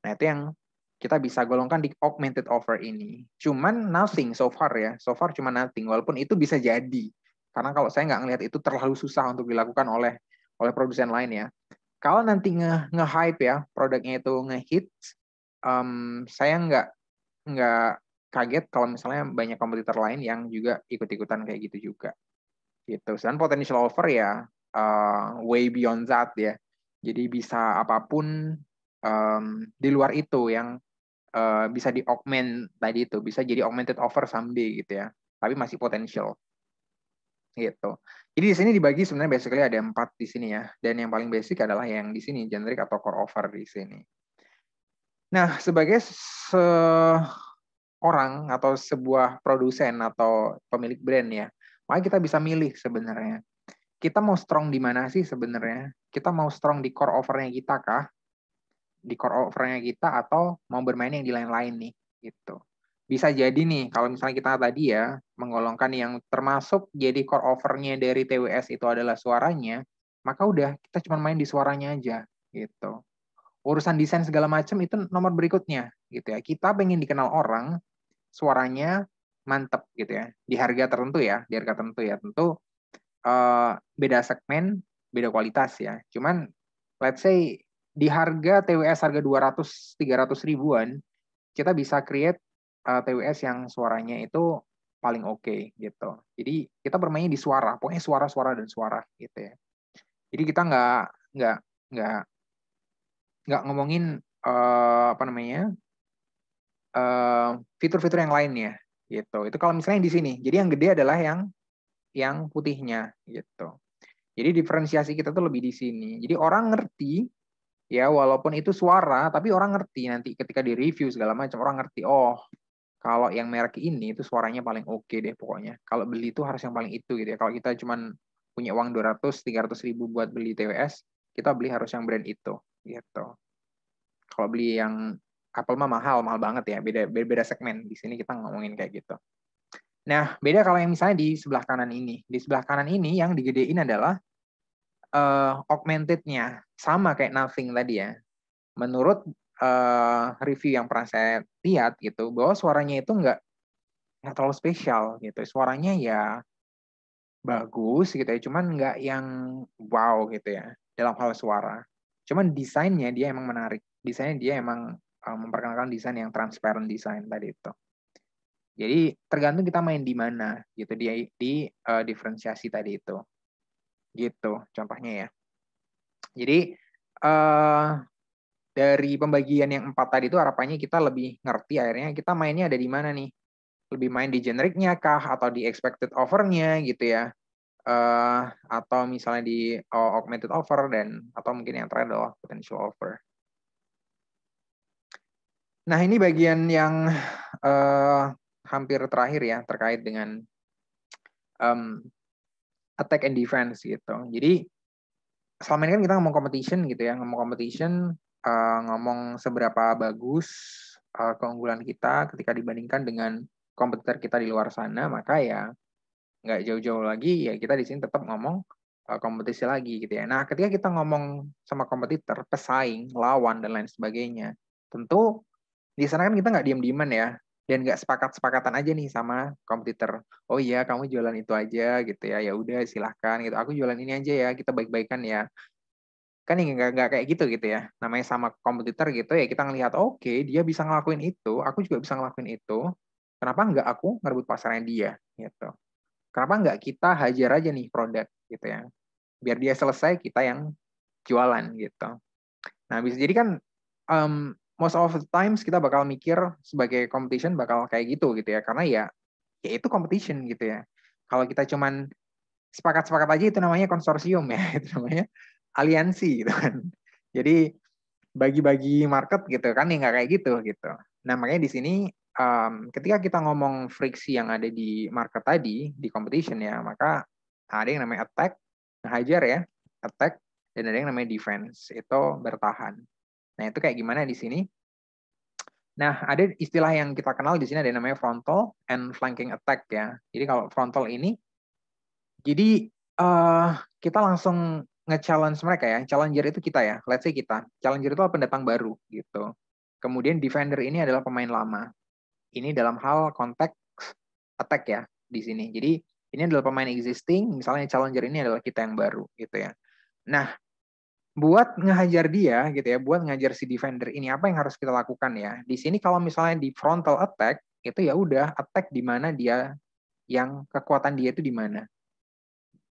Nah, itu yang kita bisa golongkan di augmented offer ini. Cuman Nothing so far ya, so far cuma Nothing, walaupun itu bisa jadi. Karena kalau saya nggak ngelihat itu terlalu susah untuk dilakukan oleh produsen lain ya. Kalau nanti nge-hype ya, produknya itu nge-hits, saya nggak kaget kalau misalnya banyak kompetitor lain yang juga ikut-ikutan kayak gitu juga. Gitu. Dan potential offer ya way beyond that ya. Jadi bisa apapun di luar itu yang bisa di-augment tadi itu, bisa jadi augmented offer someday gitu ya. Tapi masih potensial. Gitu. Jadi di sini dibagi sebenarnya basically ada 4 di sini ya. Dan yang paling basic adalah yang di sini, generic atau core offer di sini. Nah, sebagai seorang atau sebuah produsen atau pemilik brand ya, maka kita bisa milih sebenarnya. Kita mau strong di mana sih sebenarnya? Kita mau strong di core offer-nya kita kah? Di core offer-nya kita atau mau bermain yang di lain-lain nih? Gitu. Bisa jadi nih, kalau misalnya kita tadi ya, menggolongkan yang termasuk jadi core offer-nya dari TWS itu adalah suaranya, maka udah, kita cuma main di suaranya aja, gitu. Urusan desain segala macam itu nomor berikutnya, gitu ya. Kita pengen dikenal orang, suaranya mantep, gitu ya. Di harga tertentu ya, tentu beda segmen, beda kualitas ya. Cuman, let's say, di harga TWS harga 200-300 ribuan, kita bisa create TWS yang suaranya itu paling oke gitu. Jadi kita bermainnya di suara, pokoknya suara dan suara gitu ya. Jadi kita nggak ngomongin apa namanya fitur-fitur yang lainnya gitu. Itu kalau misalnya di sini. Jadi yang gede adalah yang putihnya gitu. Jadi diferensiasi kita tuh lebih di sini. Jadi orang ngerti ya walaupun itu suara, tapi orang ngerti nanti ketika di review segala macam orang ngerti. Oh, kalau yang merek ini itu suaranya paling oke deh pokoknya. Kalau beli itu harus yang paling itu gitu ya. Kalau kita cuman punya uang 200-300 ribu buat beli TWS, kita beli harus yang brand itu gitu. Kalau beli yang Apple mah mahal banget ya. Beda segmen. Di sini kita ngomongin kayak gitu. Nah, beda kalau yang misalnya di sebelah kanan ini. Di sebelah kanan ini yang digedein adalah augmented-nya. Sama kayak Nothing tadi ya. Menurut review yang pernah saya lihat gitu, bahwa suaranya itu nggak terlalu spesial gitu. Suaranya ya bagus gitu ya, cuman nggak yang wow gitu ya dalam hal suara. Cuman desainnya dia emang menarik. Desainnya dia emang memperkenalkan desain yang transparent design tadi itu. Jadi tergantung kita main di mana gitu di diferensiasi tadi itu. Gitu contohnya ya. Jadi dari pembagian yang 4 tadi itu harapannya kita lebih ngerti akhirnya kita mainnya ada di mana nih. Lebih main di generiknya kah atau di expected offer-nya gitu ya. Atau misalnya di augmented offer dan atau mungkin yang terakhir adalah potential offer. Nah, ini bagian yang hampir terakhir ya terkait dengan attack and defense gitu. Jadi selama ini kan kita ngomong competition gitu ya, ngomong seberapa bagus keunggulan kita ketika dibandingkan dengan kompetitor kita di luar sana, maka ya nggak jauh-jauh lagi ya kita di sini tetap ngomong kompetisi lagi gitu ya. Nah, ketika kita ngomong sama kompetitor, pesaing, lawan dan lain sebagainya, tentu di sana kan kita nggak diem-dieman ya, dan nggak sepakat-sepakatan aja nih sama kompetitor. Oh iya, kamu jualan itu aja gitu ya. Ya udah silahkan gitu. Aku jualan ini aja ya. Kita baik-baikan ya. Kan nggak kayak gitu ya. Namanya sama kompetitor gitu ya. Kita ngelihat oke, dia bisa ngelakuin itu. Aku juga bisa ngelakuin itu. Kenapa nggak aku ngerebut pasarnya dia gitu. Kenapa nggak kita hajar aja nih produk gitu ya. Biar dia selesai, kita yang jualan gitu. Nah, bisa jadi kan most of the times kita bakal mikir sebagai competition bakal kayak gitu ya. Karena ya itu competition gitu ya. Kalau kita cuman sepakat-sepakat aja itu namanya konsorsium ya. Itu namanya aliansi gitu kan. Jadi bagi-bagi market gitu kan ya nggak kayak gitu. Nah, makanya di sini ketika kita ngomong friksi yang ada di market tadi, di competition ya, maka ada yang namanya attack, hajar ya, attack, dan ada yang namanya defense, itu bertahan. Nah, itu kayak gimana di sini? Nah, ada istilah yang kita kenal di sini ada yang namanya frontal and flanking attack ya. Jadi kalau frontal ini, jadi kita langsung nge-challenge mereka ya. Challenger itu kita ya. Let's say kita. Challenger itu pendatang baru gitu. Kemudian defender ini adalah pemain lama. Ini dalam hal konteks attack ya di sini. Jadi ini adalah pemain existing, misalnya challenger ini adalah kita yang baru gitu ya. Nah, buat ngehajar dia gitu ya, buat ngajar si defender ini apa yang harus kita lakukan ya? Di sini kalau misalnya di frontal attack itu ya udah attack di mana dia yang kekuatan dia itu di mana.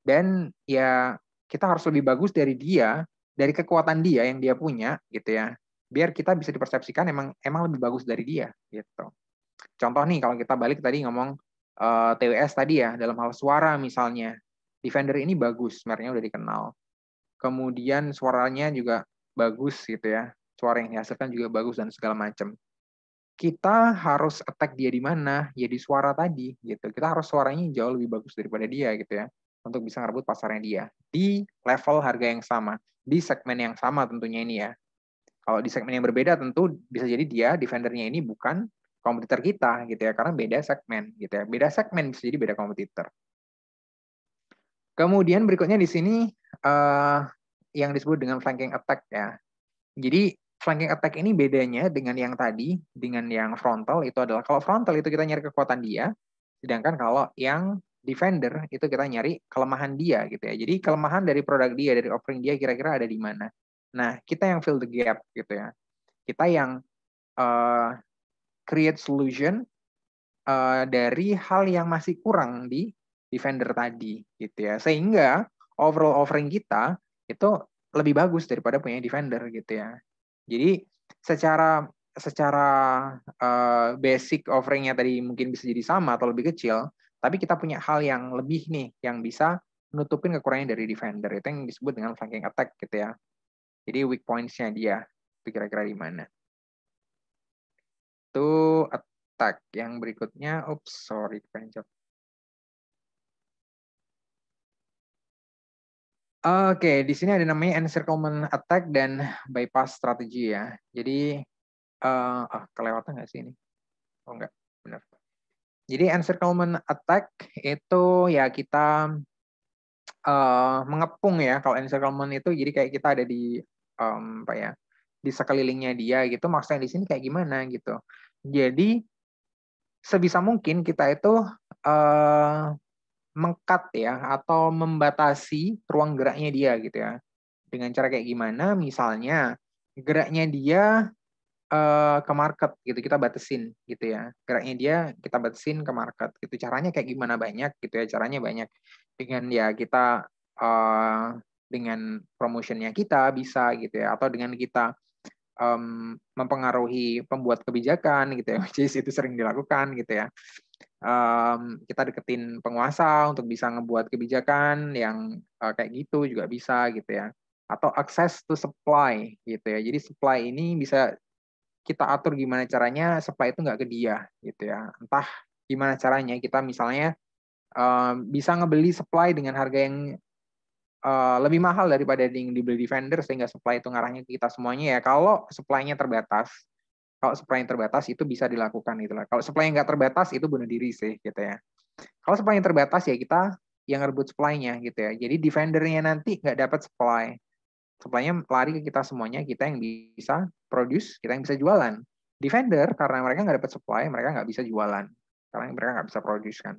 Dan ya kita harus lebih bagus dari dia, dari kekuatan dia yang dia punya gitu ya. Biar kita bisa dipersepsikan emang lebih bagus dari dia gitu. Contoh nih kalau kita balik tadi ngomong TWS tadi ya dalam hal suara misalnya. Defender ini bagus, mereknya udah dikenal. Kemudian suaranya juga bagus gitu ya. Suara yang dihasilkan juga bagus dan segala macam. Kita harus attack dia di mana? Ya di suara tadi gitu. Kita harus suaranya jauh lebih bagus daripada dia gitu ya. Untuk bisa ngerebut pasarnya dia. Di level harga yang sama. Di segmen yang sama tentunya ini ya. Kalau di segmen yang berbeda tentu bisa jadi dia, defendernya ini bukan kompetitor kita gitu ya. Karena beda segmen gitu ya. Beda segmen bisa jadi beda kompetitor. Kemudian berikutnya di sini yang disebut dengan flanking attack ya. Jadi flanking attack ini bedanya dengan yang tadi, dengan yang frontal itu adalah kalau frontal itu kita nyari kekuatan dia, sedangkan kalau yang defender itu kita nyari kelemahan dia gitu ya. Jadi kelemahan dari produk dia, dari offering dia kira-kira ada di mana. Nah, kita yang fill the gap gitu ya. Kita yang create solution dari hal yang masih kurang di defender tadi gitu ya. Sehingga overall offering kita itu lebih bagus daripada punya defender gitu ya. Jadi secara basic offeringnya tadi mungkin bisa jadi sama atau lebih kecil, tapi kita punya hal yang lebih nih yang bisa nutupin kekurangan dari defender. Itu yang disebut dengan flanking attack gitu ya. Jadi weak points-nya dia itu kira-kira di mana. Itu attack. Yang berikutnya, kepencet. Oke, di sini ada namanya encirclement attack dan bypass strategy ya. Jadi, kelewatan nggak sih ini? Oh enggak, benar. Jadi encirclement attack itu ya kita mengepung ya. Kalau encirclement itu jadi kayak kita ada di apa ya? Di sekelilingnya dia gitu. Maksudnya di sini kayak gimana gitu. Jadi sebisa mungkin kita itu meng-cut ya atau membatasi ruang geraknya dia gitu ya. Dengan cara kayak gimana? Misalnya geraknya dia ke market gitu kita batasin gitu ya. Geraknya dia kita batasin ke market gitu. Caranya kayak gimana banyak gitu ya. Caranya banyak dengan ya kita dengan promotionnya kita bisa gitu ya atau dengan kita mempengaruhi pembuat kebijakan gitu ya. Which is itu sering dilakukan gitu ya. Kita deketin penguasa untuk bisa ngebuat kebijakan yang kayak gitu juga bisa gitu ya. Atau access to supply gitu ya. Jadi supply ini bisa kita atur gimana caranya supply itu nggak ke dia gitu ya. Entah gimana caranya kita misalnya bisa ngebeli supply dengan harga yang lebih mahal daripada yang dibeli di vendor, sehingga supply itu ngarahnya ke kita semuanya ya. Kalau supply-nya terbatas, itu bisa dilakukan gitu lah. Kalau supply-nya nggak terbatas itu bunuh diri sih gitu ya. Kalau supply-nya terbatas ya kita yang ngerebut supply-nya gitu ya. Jadi di vendor-nya nanti nggak dapat supply. Supply-nya lari ke kita semuanya, kita yang bisa produce, kita yang bisa jualan. Di vendor, karena mereka nggak dapat supply, mereka nggak bisa jualan. Karena mereka nggak bisa produce kan.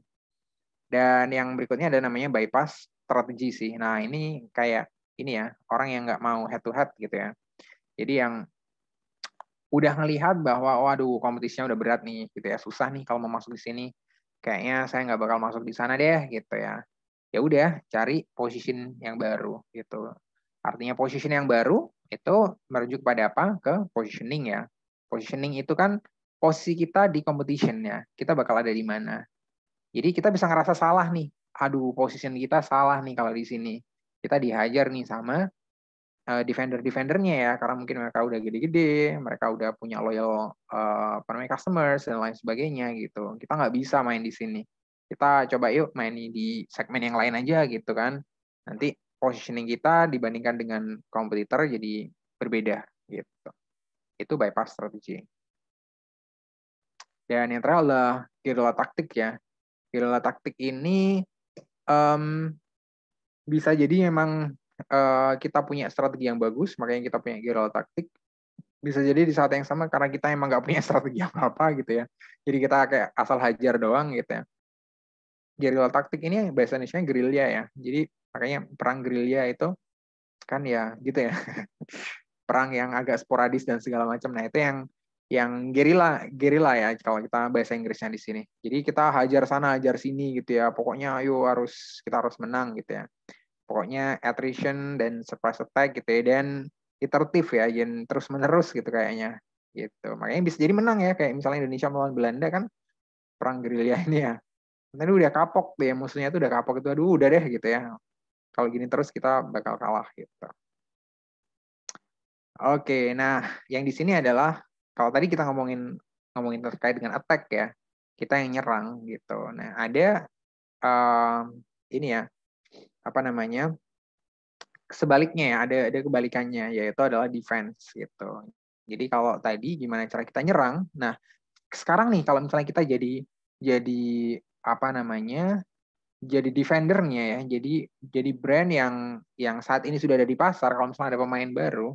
Dan yang berikutnya ada namanya bypass strategi sih. Nah, ini kayak ini ya, orang yang nggak mau head to head gitu ya. Jadi yang udah ngelihat bahwa waduh kompetisinya udah berat nih gitu ya, susah nih kalau mau masuk di sini. Kayaknya saya nggak bakal masuk di sana deh gitu ya. Ya udah cari position yang baru gitu. Artinya position yang baru itu merujuk pada apa? Ke positioning ya. Positioning itu kan posisi kita di competition ya. Kita bakal ada di mana. Jadi kita bisa ngerasa salah nih. Aduh, position kita salah nih kalau di sini. Kita dihajar nih sama defender-defendernya ya, karena mungkin mereka udah gede-gede, mereka udah punya loyal customers dan lain sebagainya gitu. Kita nggak bisa main di sini. Kita coba yuk main di segmen yang lain aja gitu kan. Nanti positioning kita dibandingkan dengan kompetitor jadi berbeda gitu. Itu bypass strategi. Dan yang terakhir adalah guerrilla taktik ya. Guerrilla taktik ini bisa jadi memang kita punya strategi yang bagus, makanya kita punya guerrilla taktik. Bisa jadi di saat yang sama karena kita emang nggak punya strategi apa-apa gitu ya. Jadi kita kayak asal hajar doang gitu ya. Guerrilla taktik ini bahasa Indonesia gerilya ya. Jadi makanya perang gerilya itu kan ya gitu ya. Perang yang agak sporadis dan segala macam. Nah, itu yang gerila ya kalau kita bahasa Inggrisnya di sini. Jadi kita hajar sana, hajar sini gitu ya. Pokoknya ayo kita harus menang gitu ya. Pokoknya attrition dan surprise attack gitu ya, dan iteratif ya, yang terus menerus gitu kayaknya gitu. Makanya bisa jadi menang ya, kayak misalnya Indonesia melawan Belanda kan perang gerilya ini ya. Nanti udah kapok deh, musuhnya tuh udah kapok itu, aduh udah deh gitu ya. Kalau gini terus kita bakal kalah gitu. Oke, nah yang di sini adalah kalau tadi kita ngomongin terkait dengan attack ya, kita yang nyerang gitu. Nah ada ini ya apa namanya, sebaliknya ya, ada kebalikannya, yaitu adalah defense gitu. Jadi kalau tadi gimana cara kita nyerang, nah sekarang nih kalau misalnya kita jadi apa namanya, jadi defendernya ya, jadi brand yang saat ini sudah ada di pasar, kalau misalnya ada pemain baru,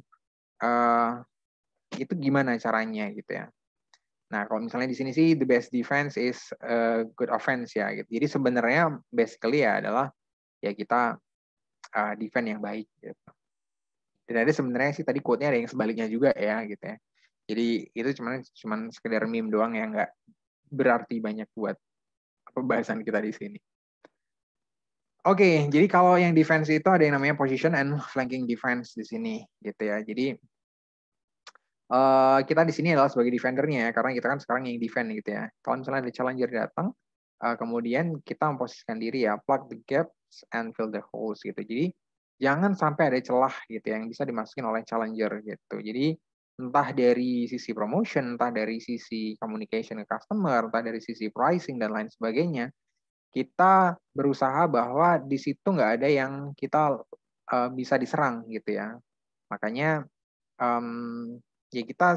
itu gimana caranya gitu ya. Nah kalau misalnya di sini sih the best defense is good offense ya gitu. Jadi sebenarnya basically ya adalah ya kita defend yang baik gitu. Dan ada sebenarnya sih tadi quote-nya ada yang sebaliknya juga ya gitu ya. Jadi itu cuman sekedar meme doang yang nggak berarti banyak buat pembahasan kita di sini. Oke, jadi kalau yang defense itu ada yang namanya position and flanking defense di sini gitu ya. Jadi kita di sini adalah sebagai defendernya ya, karena kita kan sekarang yang defend gitu ya. Kalau misalnya ada challenger datang, kemudian kita memposisikan diri ya, plug the gaps and fill the holes gitu. Jadi jangan sampai ada celah gitu ya, yang bisa dimasukin oleh challenger gitu. Jadi entah dari sisi promotion, entah dari sisi communication ke customer, entah dari sisi pricing dan lain sebagainya, kita berusaha bahwa di situ nggak ada yang kita bisa diserang gitu ya. Makanya ya kita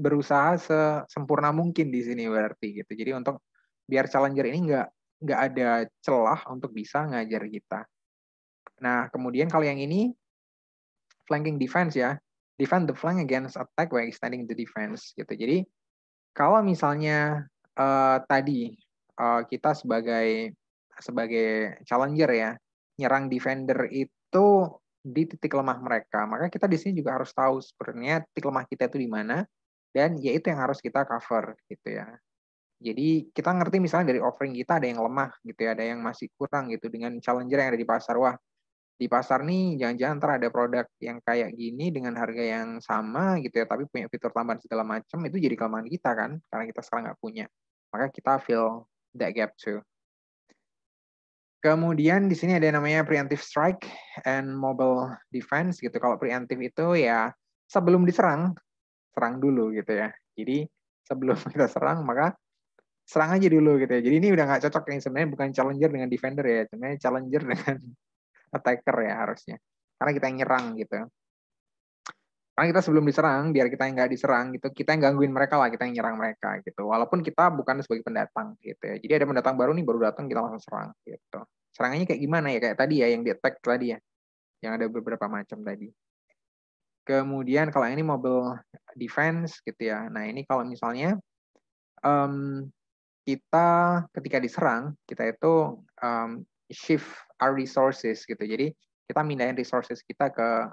berusaha sesempurna mungkin di sini berarti gitu. Jadi untuk biar challenger ini nggak ada celah untuk bisa ngajar kita. Nah kemudian kalau yang ini flanking defense ya, defend the flank against attack by extending the defense gitu. Jadi kalau misalnya tadi kita sebagai challenger ya, nyerang defender itu di titik lemah mereka, maka kita di sini juga harus tahu sebenarnya titik lemah kita itu di mana, dan ya itu yang harus kita cover gitu ya. Jadi kita ngerti misalnya dari offering kita ada yang lemah gitu ya, ada yang masih kurang gitu dengan challenger yang ada di pasar. Wah, di pasar nih jangan-jangan ntar ada produk yang kayak gini dengan harga yang sama gitu ya, tapi punya fitur tambahan segala macam, itu jadi kelemahan kita kan, karena kita sekarang nggak punya. Maka kita fill that gap too. Kemudian di sini ada yang namanya preemptive strike and mobile defense gitu. Kalau preemptive itu ya sebelum diserang, serang dulu gitu ya. Jadi sebelum kita serang, maka serang aja dulu gitu ya. Jadi ini udah nggak cocok yang sebenarnya, bukan challenger dengan defender ya, sebenarnya challenger dengan attacker ya harusnya. Karena kita yang nyerang gitu. Karena kita sebelum diserang, biar kita yang nggak diserang gitu, kita yang gangguin mereka lah, kita yang nyerang mereka gitu. Walaupun kita bukan sebagai pendatang gitu ya. Jadi ada pendatang baru nih, baru datang kita langsung serang gitu. Serangannya kayak gimana ya? Kayak tadi ya, yang di attack tadi ya. Yang ada beberapa macam tadi. Kemudian kalau ini mobile defense gitu ya. Nah ini kalau misalnya kita ketika diserang, kita itu shift our resources gitu. Jadi kita mindahin resources kita ke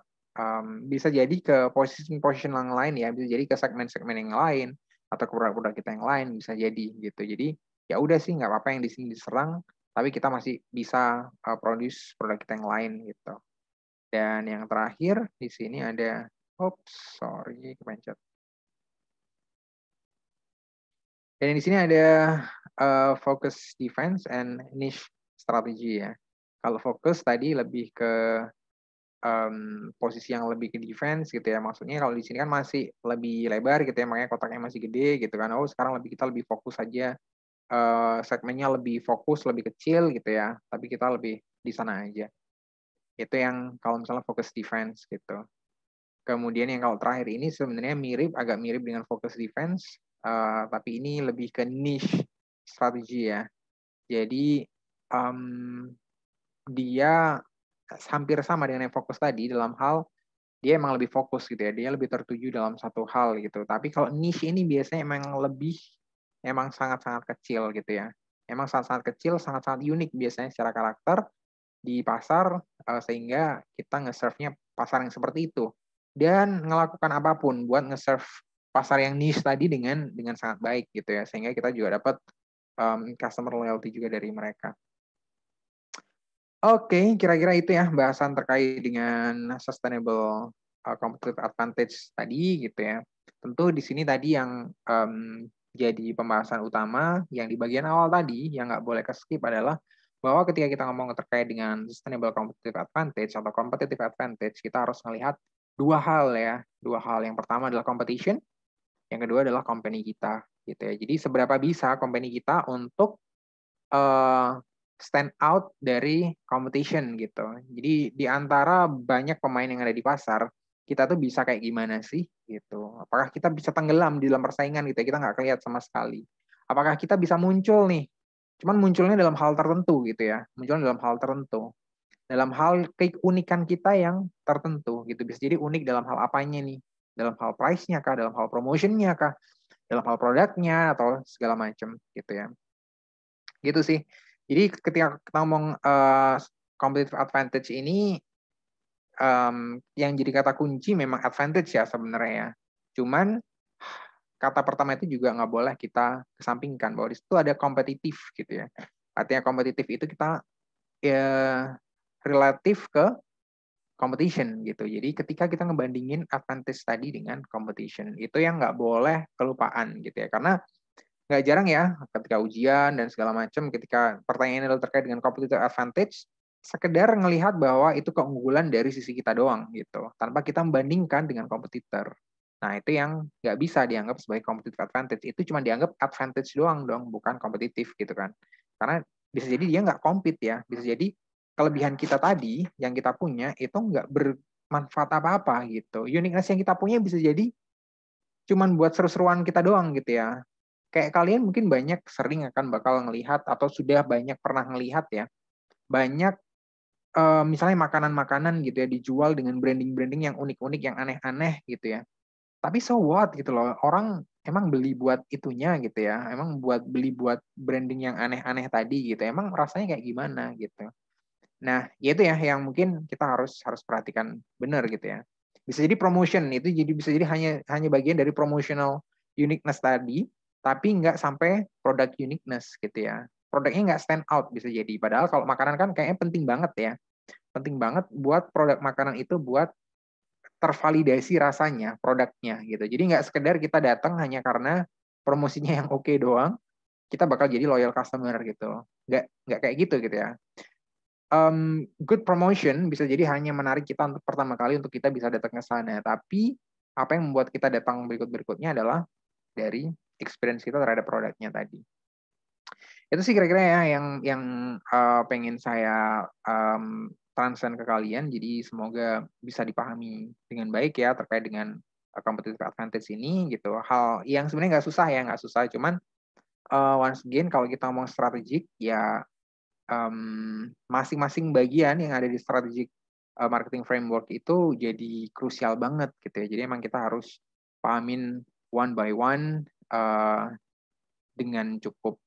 bisa jadi ke position yang lain ya, bisa jadi ke segmen-segmen yang lain atau ke produk-produk kita yang lain, bisa jadi gitu. Jadi ya udah sih, nggak apa-apa yang di sini diserang, tapi kita masih bisa produce produk kita yang lain gitu. Dan yang terakhir di sini ada, sorry kepencet. Dan di sini ada focus defense and niche strategy ya. Kalau fokus tadi lebih ke posisi yang lebih ke defense gitu ya. Maksudnya kalau di sini kan masih lebih lebar gitu ya, makanya kotaknya masih gede gitu kan. Oh sekarang kita lebih fokus aja, segmennya lebih fokus, lebih kecil gitu ya. Tapi kita lebih di sana aja. Itu yang kalau misalnya fokus defense gitu. Kemudian yang kalau terakhir ini sebenarnya agak mirip dengan focus defense, tapi ini lebih ke niche strategi ya. Jadi dia hampir sama dengan yang fokus tadi dalam hal dia emang lebih fokus gitu ya, dia lebih tertuju dalam satu hal gitu. Tapi kalau niche ini biasanya emang sangat-sangat kecil gitu ya. Emang sangat-sangat kecil, sangat-sangat unik biasanya secara karakter di pasar, sehingga kita nge-serve-nya pasar yang seperti itu. Dan ngelakukan apapun buat nge-serve pasar yang niche tadi dengan sangat baik gitu ya, sehingga kita juga dapat customer loyalty juga dari mereka. Oke, kira-kira itu ya bahasan terkait dengan sustainable competitive advantage tadi gitu ya. Tentu di sini tadi yang jadi pembahasan utama yang di bagian awal tadi yang nggak boleh ke-skip adalah bahwa ketika kita ngomong terkait dengan sustainable competitive advantage atau competitive advantage, kita harus melihat dua hal ya. Dua hal. Yang pertama adalah competition, yang kedua adalah company kita gitu ya. Jadi seberapa bisa company kita untuk stand out dari competition gitu. Jadi di antara banyak pemain yang ada di pasar, kita tuh bisa kayak gimana sih gitu. Apakah kita bisa tenggelam di dalam persaingan gitu ya, kita nggak kelihatan sama sekali. Apakah kita bisa muncul nih, cuman munculnya dalam hal tertentu gitu ya, munculnya dalam hal tertentu. Dalam hal keunikan kita yang tertentu gitu. Bisa jadi unik dalam hal apanya nih, dalam hal price-nya kah, dalam hal promotion-nya kah, dalam hal produknya atau segala macam gitu ya. Gitu sih. Jadi ketika kita ngomong competitive advantage ini, yang jadi kata kunci memang advantage ya sebenarnya ya. Cuman kata pertama itu juga nggak boleh kita kesampingkan bahwa di situ ada kompetitif gitu ya. Artinya kompetitif itu kita ya relatif ke competition gitu. Jadi ketika kita ngebandingin advantage tadi dengan competition, itu yang nggak boleh kelupaan gitu ya. Karena nggak jarang ya ketika ujian dan segala macam, ketika pertanyaan adalah terkait dengan competitive advantage, sekedar ngelihat bahwa itu keunggulan dari sisi kita doang gitu, tanpa kita membandingkan dengan kompetitor. Nah itu yang nggak bisa dianggap sebagai competitive advantage, itu cuma dianggap advantage doang dong, bukan kompetitif gitu kan. Karena bisa jadi dia nggak compete ya, bisa jadi kelebihan kita tadi yang kita punya itu nggak bermanfaat apa-apa gitu. Uniqueness yang kita punya bisa jadi cuman buat seru-seruan kita doang gitu ya. Kayak kalian mungkin banyak sering akan bakal ngelihat atau sudah banyak pernah ngelihat ya, banyak misalnya makanan-makanan gitu ya dijual dengan branding-branding yang unik-unik, yang aneh-aneh gitu ya. Tapi so what gitu loh, orang emang beli buat itunya gitu ya, emang beli buat branding yang aneh-aneh tadi gitu, emang rasanya kayak gimana gitu. Nah, ya itu ya yang mungkin kita harus perhatikan benar gitu ya. Bisa jadi promotion itu bisa jadi hanya bagian dari promotional uniqueness tadi, tapi nggak sampai product uniqueness gitu ya. Produknya nggak stand out bisa jadi. Padahal kalau makanan kan kayaknya penting banget ya. Penting banget buat produk makanan itu buat tervalidasi rasanya, produknya gitu. Jadi nggak sekedar kita datang hanya karena promosinya yang oke doang, kita bakal jadi loyal customer gitu. Nggak kayak gitu ya. Good promotion bisa jadi hanya menarik kita untuk pertama kali untuk kita bisa datang ke sana. Tapi apa yang membuat kita datang berikut-berikutnya adalah dari experience kita terhadap produknya tadi. Itu sih kira-kira ya yang pengen saya transfer ke kalian. Jadi semoga bisa dipahami dengan baik ya terkait dengan competitive advantage ini gitu. Hal yang sebenarnya nggak susah. Cuman once again kalau kita ngomong strategik ya masing-masing bagian yang ada di strategic marketing framework itu jadi krusial banget gitu ya. Jadi emang kita harus pahamin one by one dengan cukup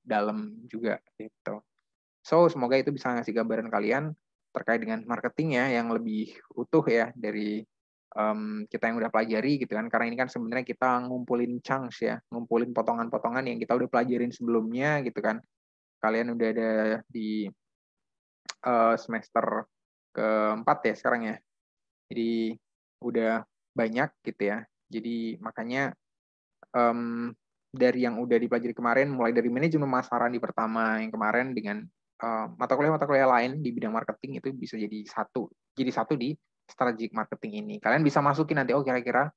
dalam juga gitu. So semoga itu bisa ngasih gambaran kalian terkait dengan marketing ya yang lebih utuh ya dari kita yang udah pelajari gitu kan. Karena ini kan sebenarnya kita ngumpulin chunks ya, ngumpulin potongan-potongan yang kita udah pelajarin sebelumnya gitu kan. Kalian udah ada di semester keempat ya sekarang ya. Jadi udah banyak gitu ya. Jadi makanya dari yang udah dipelajari kemarin, mulai dari manajemen pemasaran di pertama yang kemarin dengan mata kuliah lain di bidang marketing itu bisa jadi satu di strategic marketing ini. Kalian bisa masukin nanti, oh kira-kira,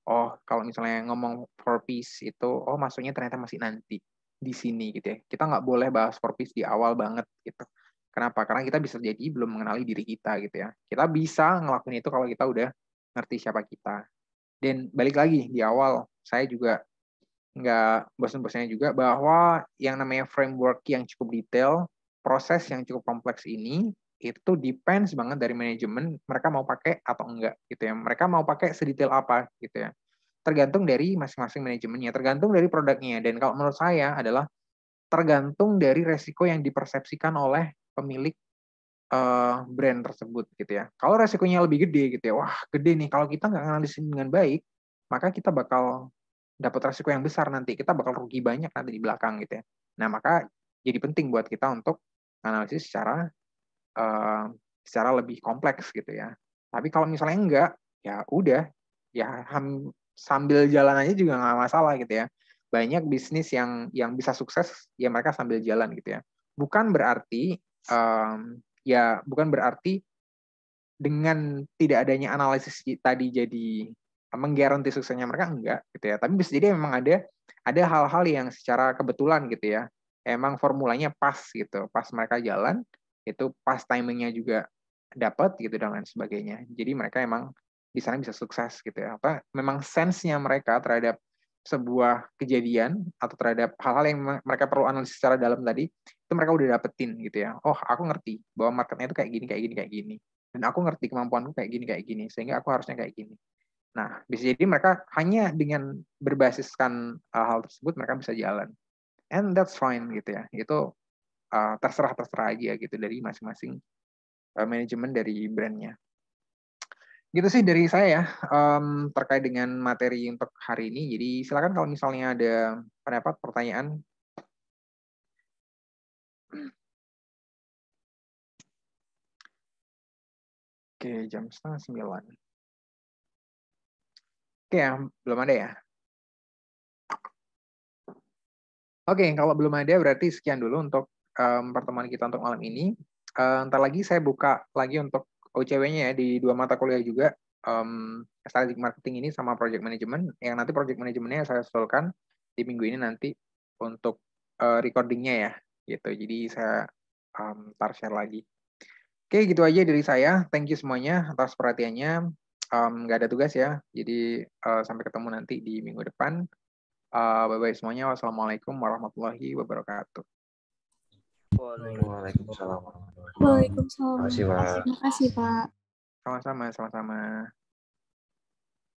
oh kalau misalnya ngomong 4Ps itu, oh masuknya ternyata masih nanti di sini gitu ya. Kita nggak boleh bahas 4Ps di awal banget gitu. Kenapa? Karena kita bisa jadi belum mengenali diri kita gitu ya. Kita bisa ngelakuin itu kalau kita udah ngerti siapa kita. Dan balik lagi di awal, saya juga nggak bosan-bosannya juga bahwa yang namanya framework yang cukup detail, proses yang cukup kompleks ini, itu depends banget dari manajemen, mereka mau pakai atau enggak gitu ya. Mereka mau pakai sedetail apa gitu ya. Tergantung dari masing-masing manajemennya, tergantung dari produknya. Dan kalau menurut saya adalah tergantung dari resiko yang dipersepsikan oleh pemilik brand tersebut gitu ya. Kalau resikonya lebih gede gitu ya, wah gede nih, kalau kita nggak analisis dengan baik, maka kita bakal dapat resiko yang besar nanti, kita bakal rugi banyak nanti di belakang gitu ya. Nah maka jadi penting buat kita untuk analisis secara lebih kompleks gitu ya. Tapi kalau misalnya enggak, ya udah, ya sambil jalan aja juga nggak masalah gitu ya. Banyak bisnis yang bisa sukses ya mereka sambil jalan gitu ya. Bukan berarti bukan berarti dengan tidak adanya analisis tadi jadi menggaranti suksesnya mereka enggak gitu ya. Tapi bisa jadi memang ada hal-hal yang secara kebetulan gitu ya. Emang formulanya pas gitu. Pas mereka jalan itu pas timingnya juga dapat gitu dan lain sebagainya. Jadi mereka emang di sana bisa sukses gitu ya. Apa memang sense-nya mereka terhadap sebuah kejadian atau terhadap hal-hal yang mereka perlu analisis secara dalam tadi itu mereka udah dapetin gitu ya. Oh, aku ngerti bahwa marketnya itu kayak gini. Dan aku ngerti kemampuanku kayak gini, sehingga aku harusnya kayak gini. Nah, bisa jadi mereka hanya dengan berbasiskan hal tersebut, mereka bisa jalan. And that's fine gitu ya. Itu terserah aja gitu dari masing-masing manajemen dari brandnya. Gitu sih dari saya ya, terkait dengan materi untuk hari ini. Jadi silakan kalau misalnya ada pendapat, pertanyaan. Oke, jam 8:30. Oke, belum ada ya? Oke, kalau belum ada berarti sekian dulu untuk pertemuan kita untuk malam ini. Ntar lagi saya buka lagi untuk OCW-nya ya di 2 mata kuliah juga, strategic marketing ini sama project management. Yang nanti project manajemennya saya usulkan di minggu ini nanti untuk recordingnya ya, gitu. Jadi saya ntar share lagi. Oke, gitu aja dari saya. Thank you semuanya atas perhatiannya. Nggak ada tugas ya, jadi sampai ketemu nanti di minggu depan. Bye-bye semuanya. Wassalamualaikum warahmatullahi wabarakatuh. Waalaikumsalam warahmatullahi wabarakatuh. Waalaikumsalam. Terima kasih, Pak. Terima kasih, Pak. Sama-sama.